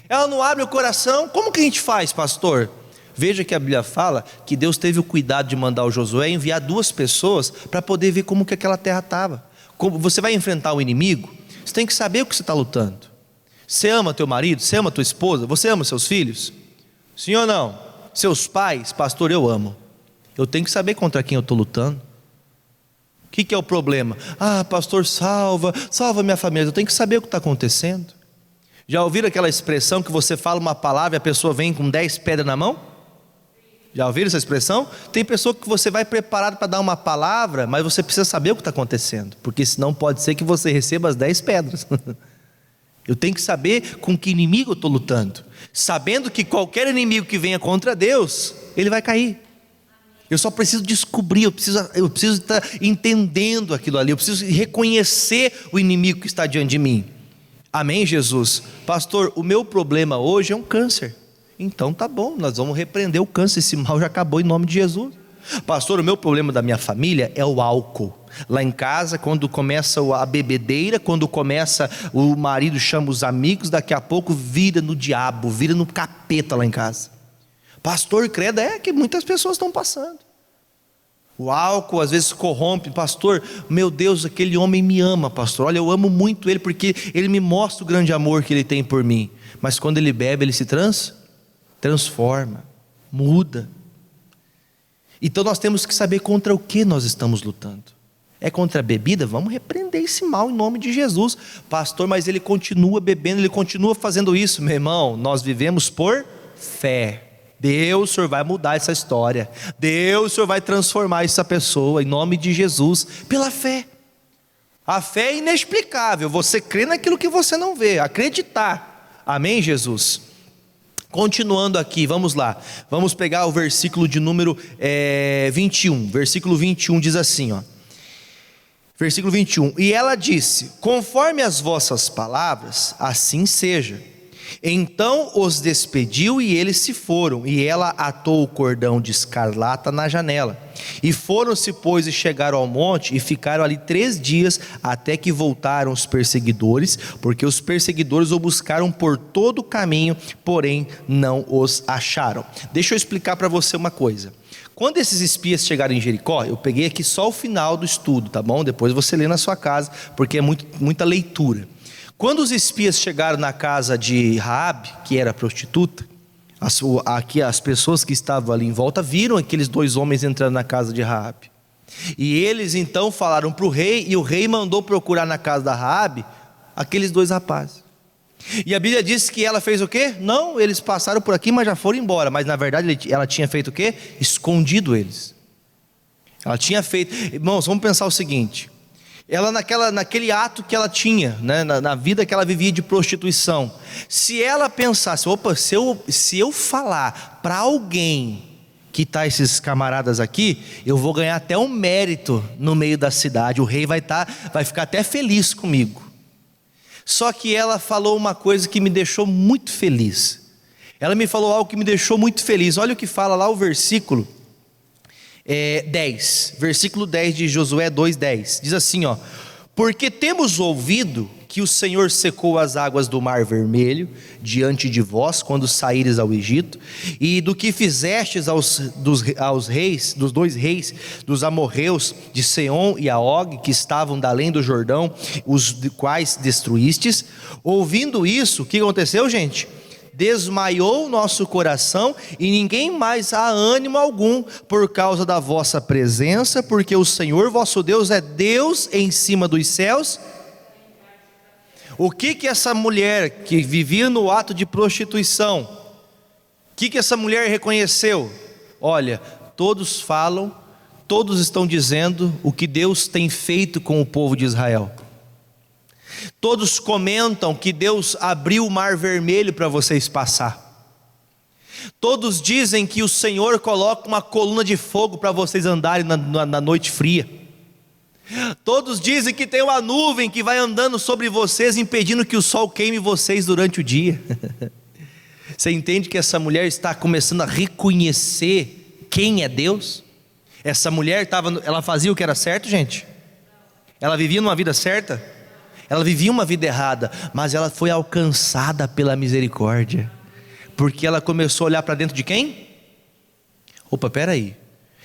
ela não abre o coração. Como que a gente faz, pastor? Veja que a Bíblia fala que Deus teve o cuidado de mandar o Josué enviar 2 pessoas para poder ver como que aquela terra estava. Você vai enfrentar o inimigo, você tem que saber o que você está lutando. Você ama teu marido? Você ama tua esposa? Você ama seus filhos? Sim ou não? Seus pais? Pastor, eu amo. Eu tenho que saber contra quem eu estou lutando. O que é o problema? Pastor, salva minha família. Eu tenho que saber o que está acontecendo. Já ouviram aquela expressão que você fala uma palavra e a pessoa vem com 10 pedras na mão? Já ouviram essa expressão? Tem pessoa que você vai preparado para dar uma palavra, mas você precisa saber o que está acontecendo, porque senão pode ser que você receba as 10 pedras. Eu tenho que saber com que inimigo eu estou lutando, sabendo que qualquer inimigo que venha contra Deus, ele vai cair. Eu só preciso descobrir, eu preciso estar entendendo aquilo ali, eu preciso reconhecer o inimigo que está diante de mim. Amém, Jesus? Pastor, o meu problema hoje é um câncer. Então tá bom, nós vamos repreender o câncer, esse mal já acabou em nome de Jesus. Pastor, o meu problema da minha família é o álcool. Lá em casa, quando começa a bebedeira, quando começa, o marido chama os amigos, daqui a pouco vira no diabo, vira no capeta lá em casa. Pastor, credo, é que muitas pessoas estão passando. O álcool às vezes corrompe. Pastor, meu Deus, aquele homem me ama, pastor. Olha, eu amo muito ele porque ele me mostra o grande amor que ele tem por mim. Mas quando ele bebe, ele se transforma, muda. Então nós temos que saber contra o que nós estamos lutando. É contra a bebida? Vamos repreender esse mal em nome de Jesus. Pastor, mas ele continua bebendo, ele continua fazendo isso. Meu irmão, nós vivemos por fé. Deus, o Senhor vai mudar essa história. Deus, o Senhor vai transformar essa pessoa em nome de Jesus, pela fé. A fé é inexplicável, você crê naquilo que você não vê, acreditar. Amém, Jesus? Continuando aqui, vamos lá. Vamos pegar o versículo de número 21. Versículo 21 diz assim, ó. Versículo 21. E ela disse: conforme as vossas palavras, assim seja. Então os despediu e eles se foram. E ela atou o cordão de escarlata na janela. E foram-se, pois, e chegaram ao monte, e ficaram ali 3 dias, até que voltaram os perseguidores, porque os perseguidores o buscaram por todo o caminho, porém não os acharam. Deixa eu explicar para você uma coisa. Quando esses espias chegaram em Jericó, eu peguei aqui só o final do estudo, tá bom? Depois você lê na sua casa, porque é muita leitura. Quando os espias chegaram na casa de Raabe, que era prostituta, aqui as pessoas que estavam ali em volta viram aqueles 2 homens entrando na casa de Raabe. E eles então falaram para o rei, e o rei mandou procurar na casa da Raabe aqueles 2 rapazes. E a Bíblia diz que ela fez o quê? Não, eles passaram por aqui, mas já foram embora. Mas na verdade ela tinha feito o quê? Escondido eles. Ela tinha feito... Irmãos, vamos pensar o seguinte. Ela naquele ato que ela tinha, né, na vida que ela vivia de prostituição, se ela pensasse, opa, se eu falar para alguém que está esses camaradas aqui, eu vou ganhar até um mérito no meio da cidade, o rei vai ficar até feliz comigo. Só que ela falou uma coisa que me deixou muito feliz. Ela me falou algo que me deixou muito feliz. Olha o que fala lá o versículo 10, versículo 10 de Josué 2:10, diz assim, ó: porque temos ouvido que o Senhor secou as águas do mar vermelho diante de vós, quando saíres ao Egito, e do que fizestes aos reis, dos 2 reis, dos amorreus, de Seom e Og, que estavam da além do Jordão, os quais destruístes. Ouvindo isso, o que aconteceu, gente? Desmaiou o nosso coração, e ninguém mais há ânimo algum, por causa da vossa presença, porque o Senhor vosso Deus é Deus em cima dos céus. O que essa mulher que vivia no ato de prostituição, o que essa mulher reconheceu? Olha, todos falam, todos estão dizendo o que Deus tem feito com o povo de Israel. Todos comentam que Deus abriu o mar vermelho para vocês passar. Todos dizem que o Senhor coloca uma coluna de fogo para vocês andarem na noite fria. Todos dizem que tem uma nuvem que vai andando sobre vocês, impedindo que o sol queime vocês durante o dia. Você entende que essa mulher está começando a reconhecer quem é Deus? Essa mulher ela fazia o que era certo, gente? Ela vivia numa vida certa? Ela vivia uma vida errada, mas ela foi alcançada pela misericórdia, porque ela começou a olhar para dentro de quem? Opa, peraí.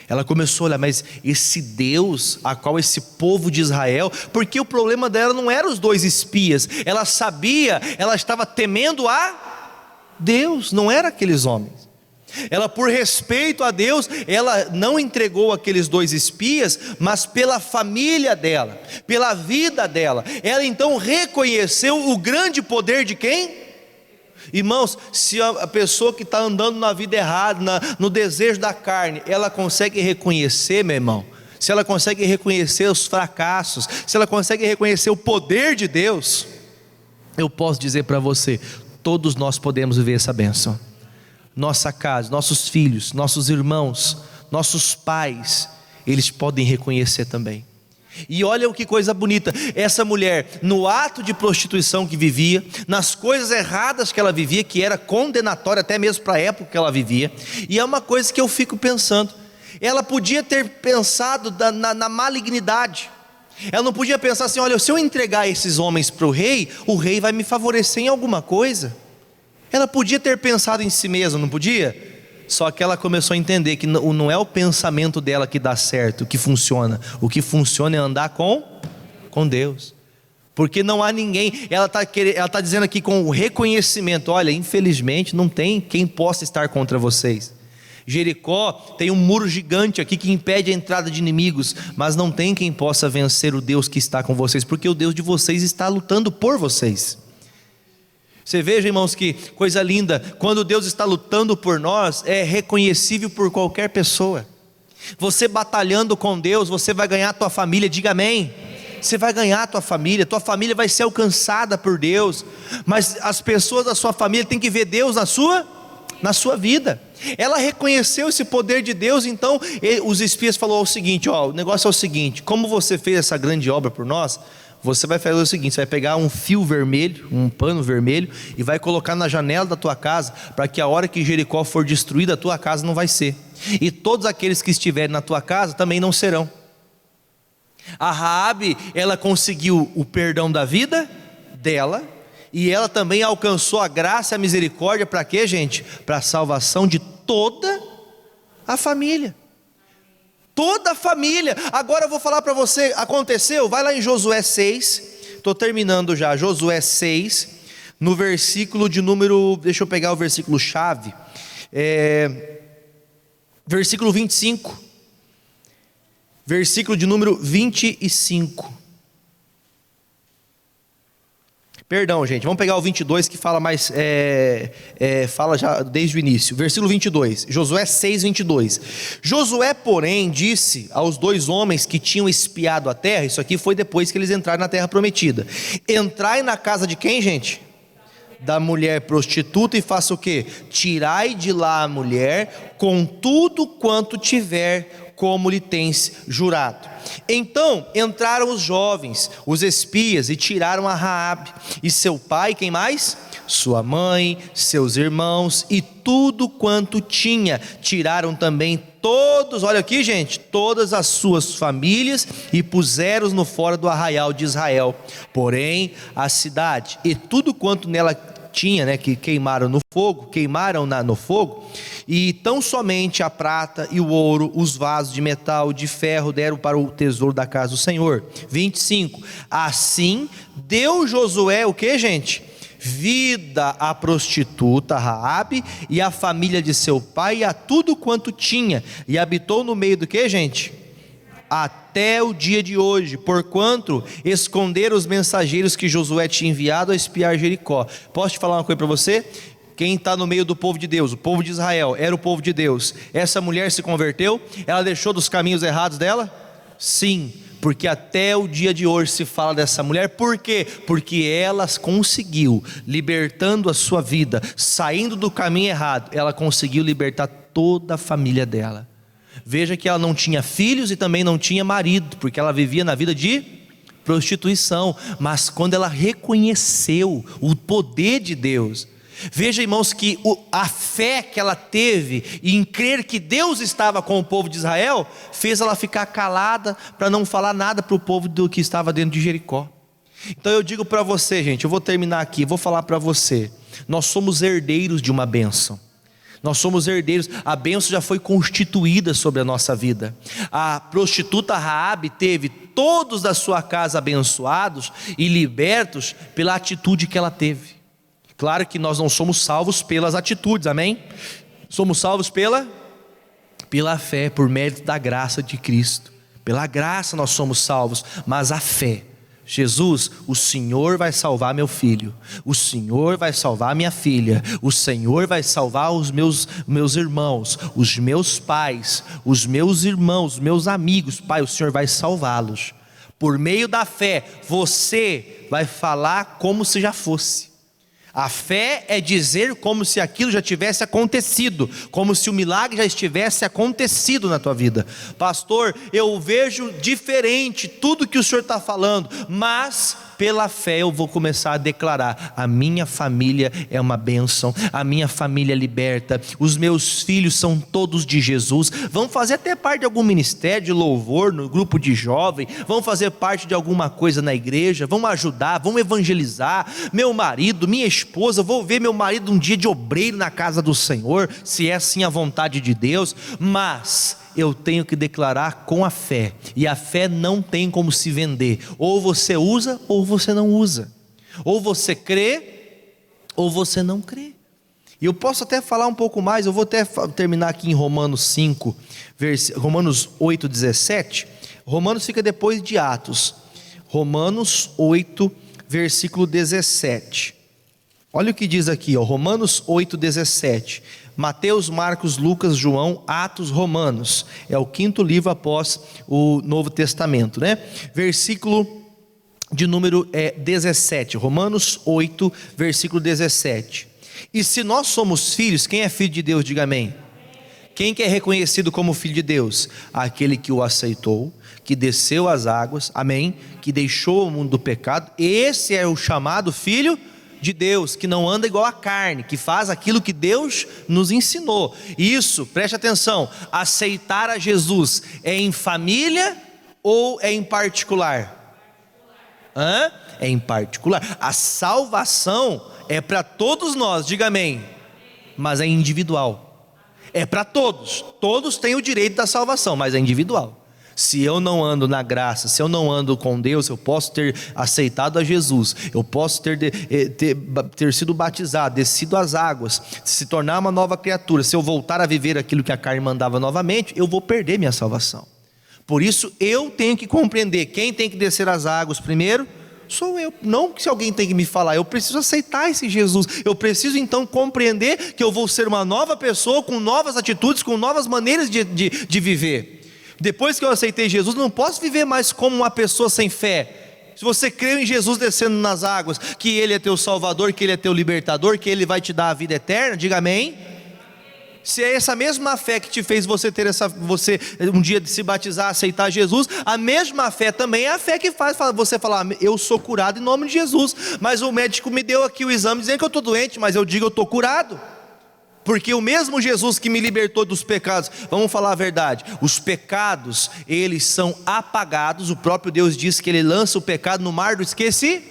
Ela começou a olhar, mas esse Deus, a qual esse povo de Israel, porque o problema dela não era os 2 espias, ela sabia, ela estava temendo a Deus, não era aqueles homens. Ela, por respeito a Deus, ela não entregou aqueles 2 espias, mas pela família dela, pela vida dela. Ela então reconheceu o grande poder de quem? Irmãos, se a pessoa que está andando na vida errada, no desejo da carne, ela consegue reconhecer, meu irmão, se ela consegue reconhecer os fracassos, se ela consegue reconhecer o poder de Deus, eu posso dizer para você, todos nós podemos viver essa bênção. Nossa casa, nossos filhos, nossos irmãos, nossos pais, eles podem reconhecer também. E olha que coisa bonita, essa mulher, no ato de prostituição que vivia, nas coisas erradas que ela vivia, que era condenatória até mesmo para a época que ela vivia, e é uma coisa que eu fico pensando, ela podia ter pensado na malignidade, ela não podia pensar assim, olha, se eu entregar esses homens para o rei vai me favorecer em alguma coisa. Ela podia ter pensado em si mesma, não podia? Só que ela começou a entender que não é o pensamento dela que dá certo, que funciona. O que funciona é andar com Deus. Porque não há ninguém, ela está dizendo aqui com o reconhecimento, olha, infelizmente não tem quem possa estar contra vocês. Jericó tem um muro gigante aqui que impede a entrada de inimigos, mas não tem quem possa vencer o Deus que está com vocês, porque o Deus de vocês está lutando por vocês. Você veja, irmãos, que coisa linda, quando Deus está lutando por nós, é reconhecível por qualquer pessoa. Você batalhando com Deus, você vai ganhar a tua família, diga amém. Você vai ganhar a tua família vai ser alcançada por Deus, mas as pessoas da sua família têm que ver Deus na sua vida. Ela reconheceu esse poder de Deus, então os espias falaram o seguinte, ó, o negócio é o seguinte, como você fez essa grande obra por nós, você vai fazer o seguinte, você vai pegar um fio vermelho, um pano vermelho, e vai colocar na janela da tua casa, para que a hora que Jericó for destruída, a tua casa não vai ser, e todos aqueles que estiverem na tua casa também não serão. A Raabe, ela conseguiu o perdão da vida dela, e ela também alcançou a graça e a misericórdia, para quê, gente? Para a salvação de toda a família. Toda a família. Agora eu vou falar para você, aconteceu, vai lá em Josué 6, estou terminando já, Josué 6, no versículo de número, deixa eu pegar o versículo chave, versículo 25, versículo de número 25, perdão gente, vamos pegar o 22 que fala mais, fala já desde o início, versículo 22, Josué 6, 22, Josué porém disse aos dois homens que tinham espiado a terra, isso aqui foi depois que eles entraram na terra prometida, entrai na casa de quem, gente? Da mulher prostituta e faça o quê? Tirai de lá a mulher com tudo quanto tiver, como lhe tens jurado. Então entraram os jovens, os espias, e tiraram a Raabe e seu pai, quem mais? Sua mãe, seus irmãos e tudo quanto tinha. Tiraram também todos, olha aqui gente, todas as suas famílias e puseram-os no fora do arraial de Israel. Porém a cidade e tudo quanto nela tinha, né, que queimaram no fogo, no fogo, e tão somente a prata e o ouro, os vasos de metal, de ferro, deram para o tesouro da casa do Senhor. 25, assim deu Josué, o que, gente? Vida à prostituta Raabe e à família de seu pai e a tudo quanto tinha, e habitou no meio do que, gente? Até o dia de hoje, porquanto esconderam os mensageiros que Josué tinha enviado a espiar Jericó. Posso te falar uma coisa para você? Quem está no meio do povo de Deus, o povo de Israel, era o povo de Deus. Essa mulher se converteu? Ela deixou dos caminhos errados dela? Sim, porque até o dia de hoje se fala dessa mulher. Por quê? Porque ela conseguiu, libertando a sua vida, saindo do caminho errado, ela conseguiu libertar toda a família dela. Veja que ela não tinha filhos e também não tinha marido, porque ela vivia na vida de prostituição, mas quando ela reconheceu o poder de Deus, veja, irmãos, que a fé que ela teve em crer que Deus estava com o povo de Israel, fez ela ficar calada, para não falar nada para o povo do que estava dentro de Jericó. Então eu digo para você, gente, eu vou terminar aqui, vou falar para você, nós somos herdeiros de uma bênção. Nós somos herdeiros, a bênção já foi constituída sobre a nossa vida. A prostituta Raabe teve todos da sua casa abençoados e libertos pela atitude que ela teve. Claro que nós não somos salvos pelas atitudes, amém? Somos salvos pela fé, por mérito da graça de Cristo. Pela graça nós somos salvos, mas a fé. Jesus, o Senhor vai salvar meu filho, o Senhor vai salvar minha filha, o Senhor vai salvar os meus irmãos, os meus pais, os meus irmãos, os meus amigos. Pai, o Senhor vai salvá-los. Por meio da fé, você vai falar como se já fosse. A fé é dizer como se aquilo já tivesse acontecido, como se o milagre já estivesse acontecido na tua vida. Pastor, eu vejo diferente tudo que o Senhor está falando, mas pela fé eu vou começar a declarar: a minha família é uma bênção, a minha família é liberta, os meus filhos são todos de Jesus. Vão fazer até parte de algum ministério de louvor, no grupo de jovem, vão fazer parte de alguma coisa na igreja, vão ajudar, vão evangelizar. Meu marido, minha esposa, vou ver meu marido um dia de obreiro na casa do Senhor, se é assim a vontade de Deus. Mas eu tenho que declarar com a fé, e a fé não tem como se vender. Ou você usa ou você não usa, ou você crê ou você não crê. E eu posso até falar um pouco mais, eu vou até terminar aqui em Romanos 5, Romanos 8, 17. Romanos fica depois de Atos. Romanos 8, versículo 17. Olha o que diz aqui, ó, Romanos 8, 17. Mateus, Marcos, Lucas, João, Atos, Romanos. É o quinto livro após o Novo Testamento, né? Versículo de número 17. Romanos 8, versículo 17. E se nós somos filhos, quem é filho de Deus? Diga amém. Quem que é reconhecido como filho de Deus? Aquele que o aceitou, que desceu às águas, amém, que deixou o mundo do pecado. Esse é o chamado filho de Deus, que não anda igual a carne, que faz aquilo que Deus nos ensinou. Isso, preste atenção, aceitar a Jesus é em família ou é em particular? É em particular. A salvação é para todos nós, diga amém, mas é individual, é para todos, todos têm o direito da salvação, mas é individual. Se eu não ando na graça, se eu não ando com Deus, eu posso ter aceitado a Jesus, eu posso ter sido batizado, descido às águas, se tornar uma nova criatura. Se eu voltar a viver aquilo que a carne mandava novamente, eu vou perder minha salvação. Por isso eu tenho que compreender, quem tem que descer às águas primeiro? Sou eu. Não que se alguém tem que me falar, eu preciso aceitar esse Jesus. Eu preciso então compreender que eu vou ser uma nova pessoa, com novas atitudes, com novas maneiras de viver. Depois que eu aceitei Jesus, não posso viver mais como uma pessoa sem fé. Se você crê em Jesus descendo nas águas, que Ele é teu Salvador, que Ele é teu libertador, que Ele vai te dar a vida eterna, diga amém. Se é essa mesma fé que te fez você ter você um dia de se batizar, aceitar Jesus, a mesma fé também é a fé que faz você falar: eu sou curado em nome de Jesus, mas o médico me deu aqui o exame dizendo que eu estou doente, mas eu digo eu estou curado, porque o mesmo Jesus que me libertou dos pecados, vamos falar a verdade, os pecados, eles são apagados. O próprio Deus diz que Ele lança o pecado no mar do esqueci,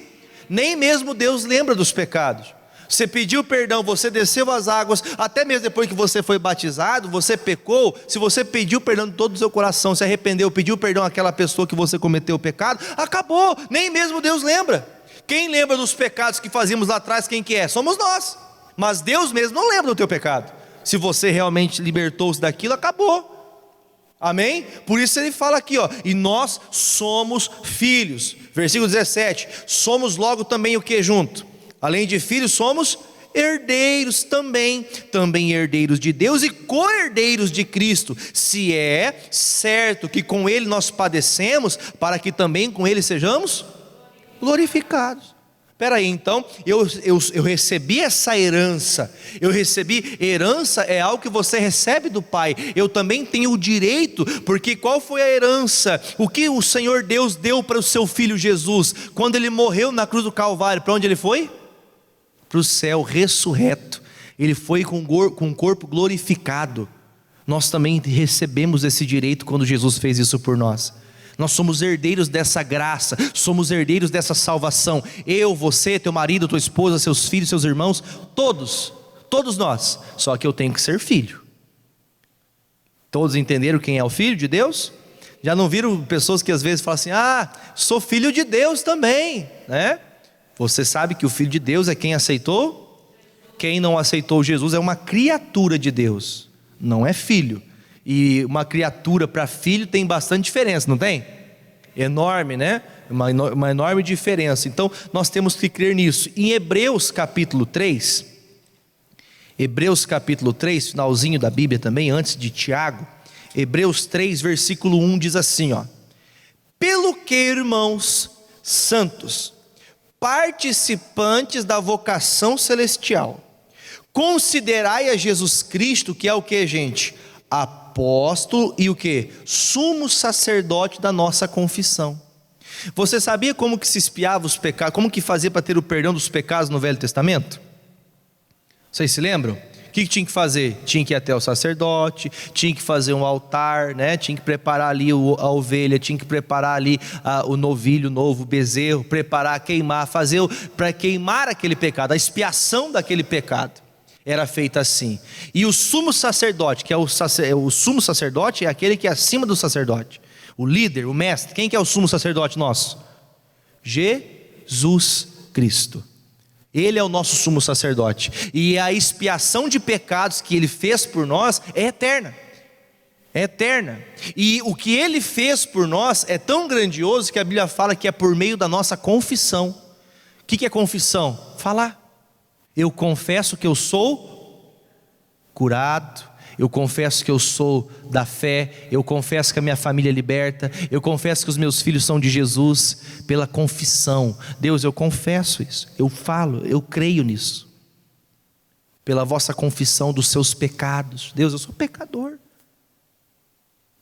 nem mesmo Deus lembra dos pecados. Você pediu perdão, você desceu as águas, até mesmo depois que você foi batizado, você pecou. Se você pediu perdão de todo o seu coração, se arrependeu, pediu perdão àquela pessoa que você cometeu o pecado, acabou, nem mesmo Deus lembra. Quem lembra dos pecados que fazíamos lá atrás, quem que é? Somos nós. Mas Deus mesmo não lembra do teu pecado. Se você realmente libertou-se daquilo, acabou. Amém? Por isso ele fala aqui, ó, e nós somos filhos. Versículo 17, somos logo também o que junto? Além de filhos, somos herdeiros também, também herdeiros de Deus e co-herdeiros de Cristo, se é certo que com Ele nós padecemos, para que também com Ele sejamos glorificados. Espera aí, então, eu recebi essa herança, herança é algo que você recebe do Pai, eu também tenho o direito, porque qual foi a herança? O que o Senhor Deus deu para o seu Filho Jesus, quando Ele morreu na cruz do Calvário? Para onde Ele foi? Para o céu, ressurreto. Ele foi com o corpo glorificado. Nós também recebemos esse direito quando Jesus fez isso por nós. Nós somos herdeiros dessa graça, somos herdeiros dessa salvação. Eu, você, teu marido, tua esposa, seus filhos, seus irmãos, todos nós. Só que eu tenho que ser filho. Todos entenderam quem é o filho de Deus? Já não viram pessoas que às vezes falam assim: ah, sou filho de Deus também, né? Você sabe que o filho de Deus é quem aceitou? Quem não aceitou Jesus é uma criatura de Deus, não é filho. E uma criatura para filho tem bastante diferença, não tem? Enorme, né? Uma enorme diferença. Então nós temos que crer nisso. Em Hebreus capítulo 3, finalzinho da Bíblia também, antes de Tiago, Hebreus 3, versículo 1 diz assim, ó: pelo que, irmãos santos, participantes da vocação celestial. Considerai a Jesus Cristo, que é o que, gente? Apóstolo e o que? Sumo sacerdote da nossa confissão. Você sabia como que se expiava os pecados, como que fazia para ter o perdão dos pecados no Velho Testamento? Vocês se lembram? O que tinha que fazer? Tinha que ir até o sacerdote, tinha que fazer um altar, né? Tinha que preparar ali a ovelha, tinha que preparar ali o novilho novo, o bezerro, preparar, queimar, fazer para queimar aquele pecado, a expiação daquele pecado. Era feita assim. E o sumo sacerdote, que é o sumo sacerdote, é aquele que é acima do sacerdote, o líder, o mestre. Quem que é o sumo sacerdote nosso? Jesus Cristo. Ele é o nosso sumo sacerdote. E a expiação de pecados que Ele fez por nós é eterna. É eterna. E o que Ele fez por nós é tão grandioso que a Bíblia fala que é por meio da nossa confissão. O que é confissão? Falar. Eu confesso que eu sou curado. Eu confesso que eu sou da fé, eu confesso que a minha família é liberta, eu confesso que os meus filhos são de Jesus, pela confissão. Deus, eu confesso isso, eu falo, eu creio nisso. Pela vossa confissão dos seus pecados. Deus, eu sou pecador.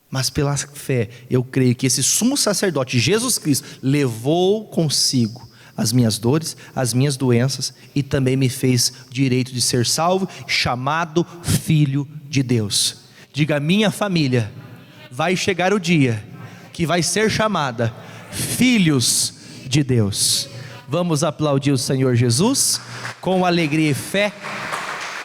Mas pela fé, eu creio que esse sumo sacerdote, Jesus Cristo, levou consigo as minhas dores, as minhas doenças, e também me fez direito de ser salvo, chamado filho de Deus. Diga: minha família vai chegar o dia que vai ser chamada filhos de Deus. Vamos aplaudir o Senhor Jesus com alegria e fé,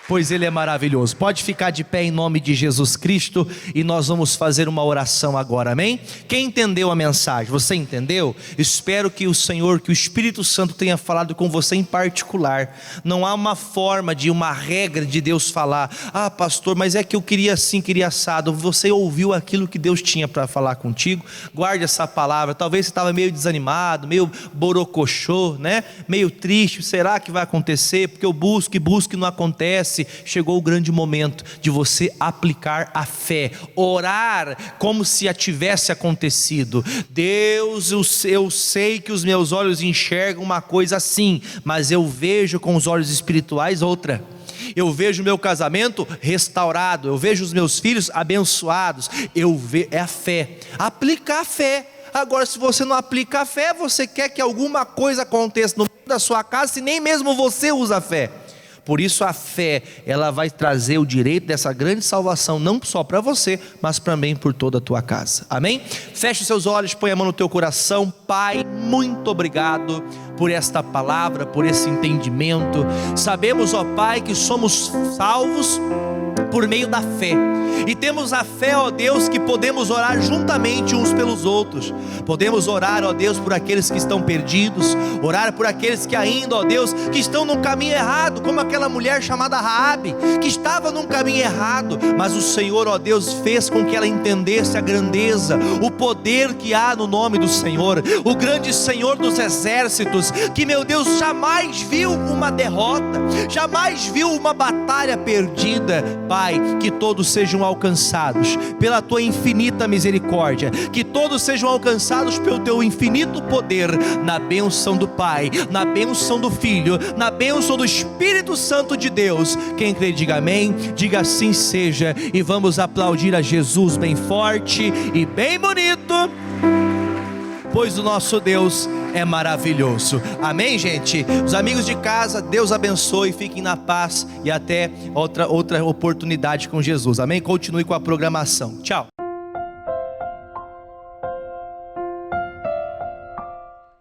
pois Ele é maravilhoso. Pode ficar de pé em nome de Jesus Cristo, e nós vamos fazer uma oração agora, amém? Quem entendeu a mensagem? Você entendeu? Espero que o Senhor, que o Espírito Santo tenha falado com você em particular. Não há uma forma de uma regra de Deus falar: ah, pastor, mas é que eu queria assim, queria assado. Você ouviu aquilo que Deus tinha para falar contigo? Guarde essa palavra. Talvez você estava meio desanimado, meio borocochô, né? Meio triste. Será que vai acontecer? Porque eu busco e busco e não acontece. Chegou o grande momento de você aplicar a fé, orar como se já tivesse acontecido. Deus, eu sei que os meus olhos enxergam uma coisa assim, mas eu vejo com os olhos espirituais outra. Eu vejo meu casamento restaurado, eu vejo os meus filhos abençoados. É a fé, aplicar a fé. Agora, se você não aplica a fé, você quer que alguma coisa aconteça no meio da sua casa, se nem mesmo você usa a fé. Por isso a fé, ela vai trazer o direito dessa grande salvação, não só para você, mas também por toda a tua casa, amém? Feche os seus olhos, põe a mão no teu coração. Pai, muito obrigado por esta palavra, por esse entendimento. Sabemos, ó Pai, que somos salvos por meio da fé, e temos a fé, ó Deus, que podemos orar juntamente uns pelos outros. Podemos orar, ó Deus, por aqueles que estão perdidos, orar por aqueles que ainda, ó Deus, que estão num caminho errado, como aquela mulher chamada Raabe, que estava num caminho errado, mas o Senhor, ó Deus, fez com que ela entendesse a grandeza, o poder que há no nome do Senhor, o grande Senhor dos exércitos, que, meu Deus, jamais viu uma derrota, jamais viu uma batalha perdida. Pai, que todos sejam alcançados pela tua infinita misericórdia, que todos sejam alcançados pelo teu infinito poder, na bênção do Pai, na bênção do Filho, na bênção do Espírito Santo de Deus. Quem crê, diga amém, diga assim seja, e vamos aplaudir a Jesus bem forte e bem bonito, pois o nosso Deus é maravilhoso, amém, gente? Os amigos de casa, Deus abençoe, fiquem na paz, e até outra oportunidade com Jesus, amém? Continue com a programação, tchau.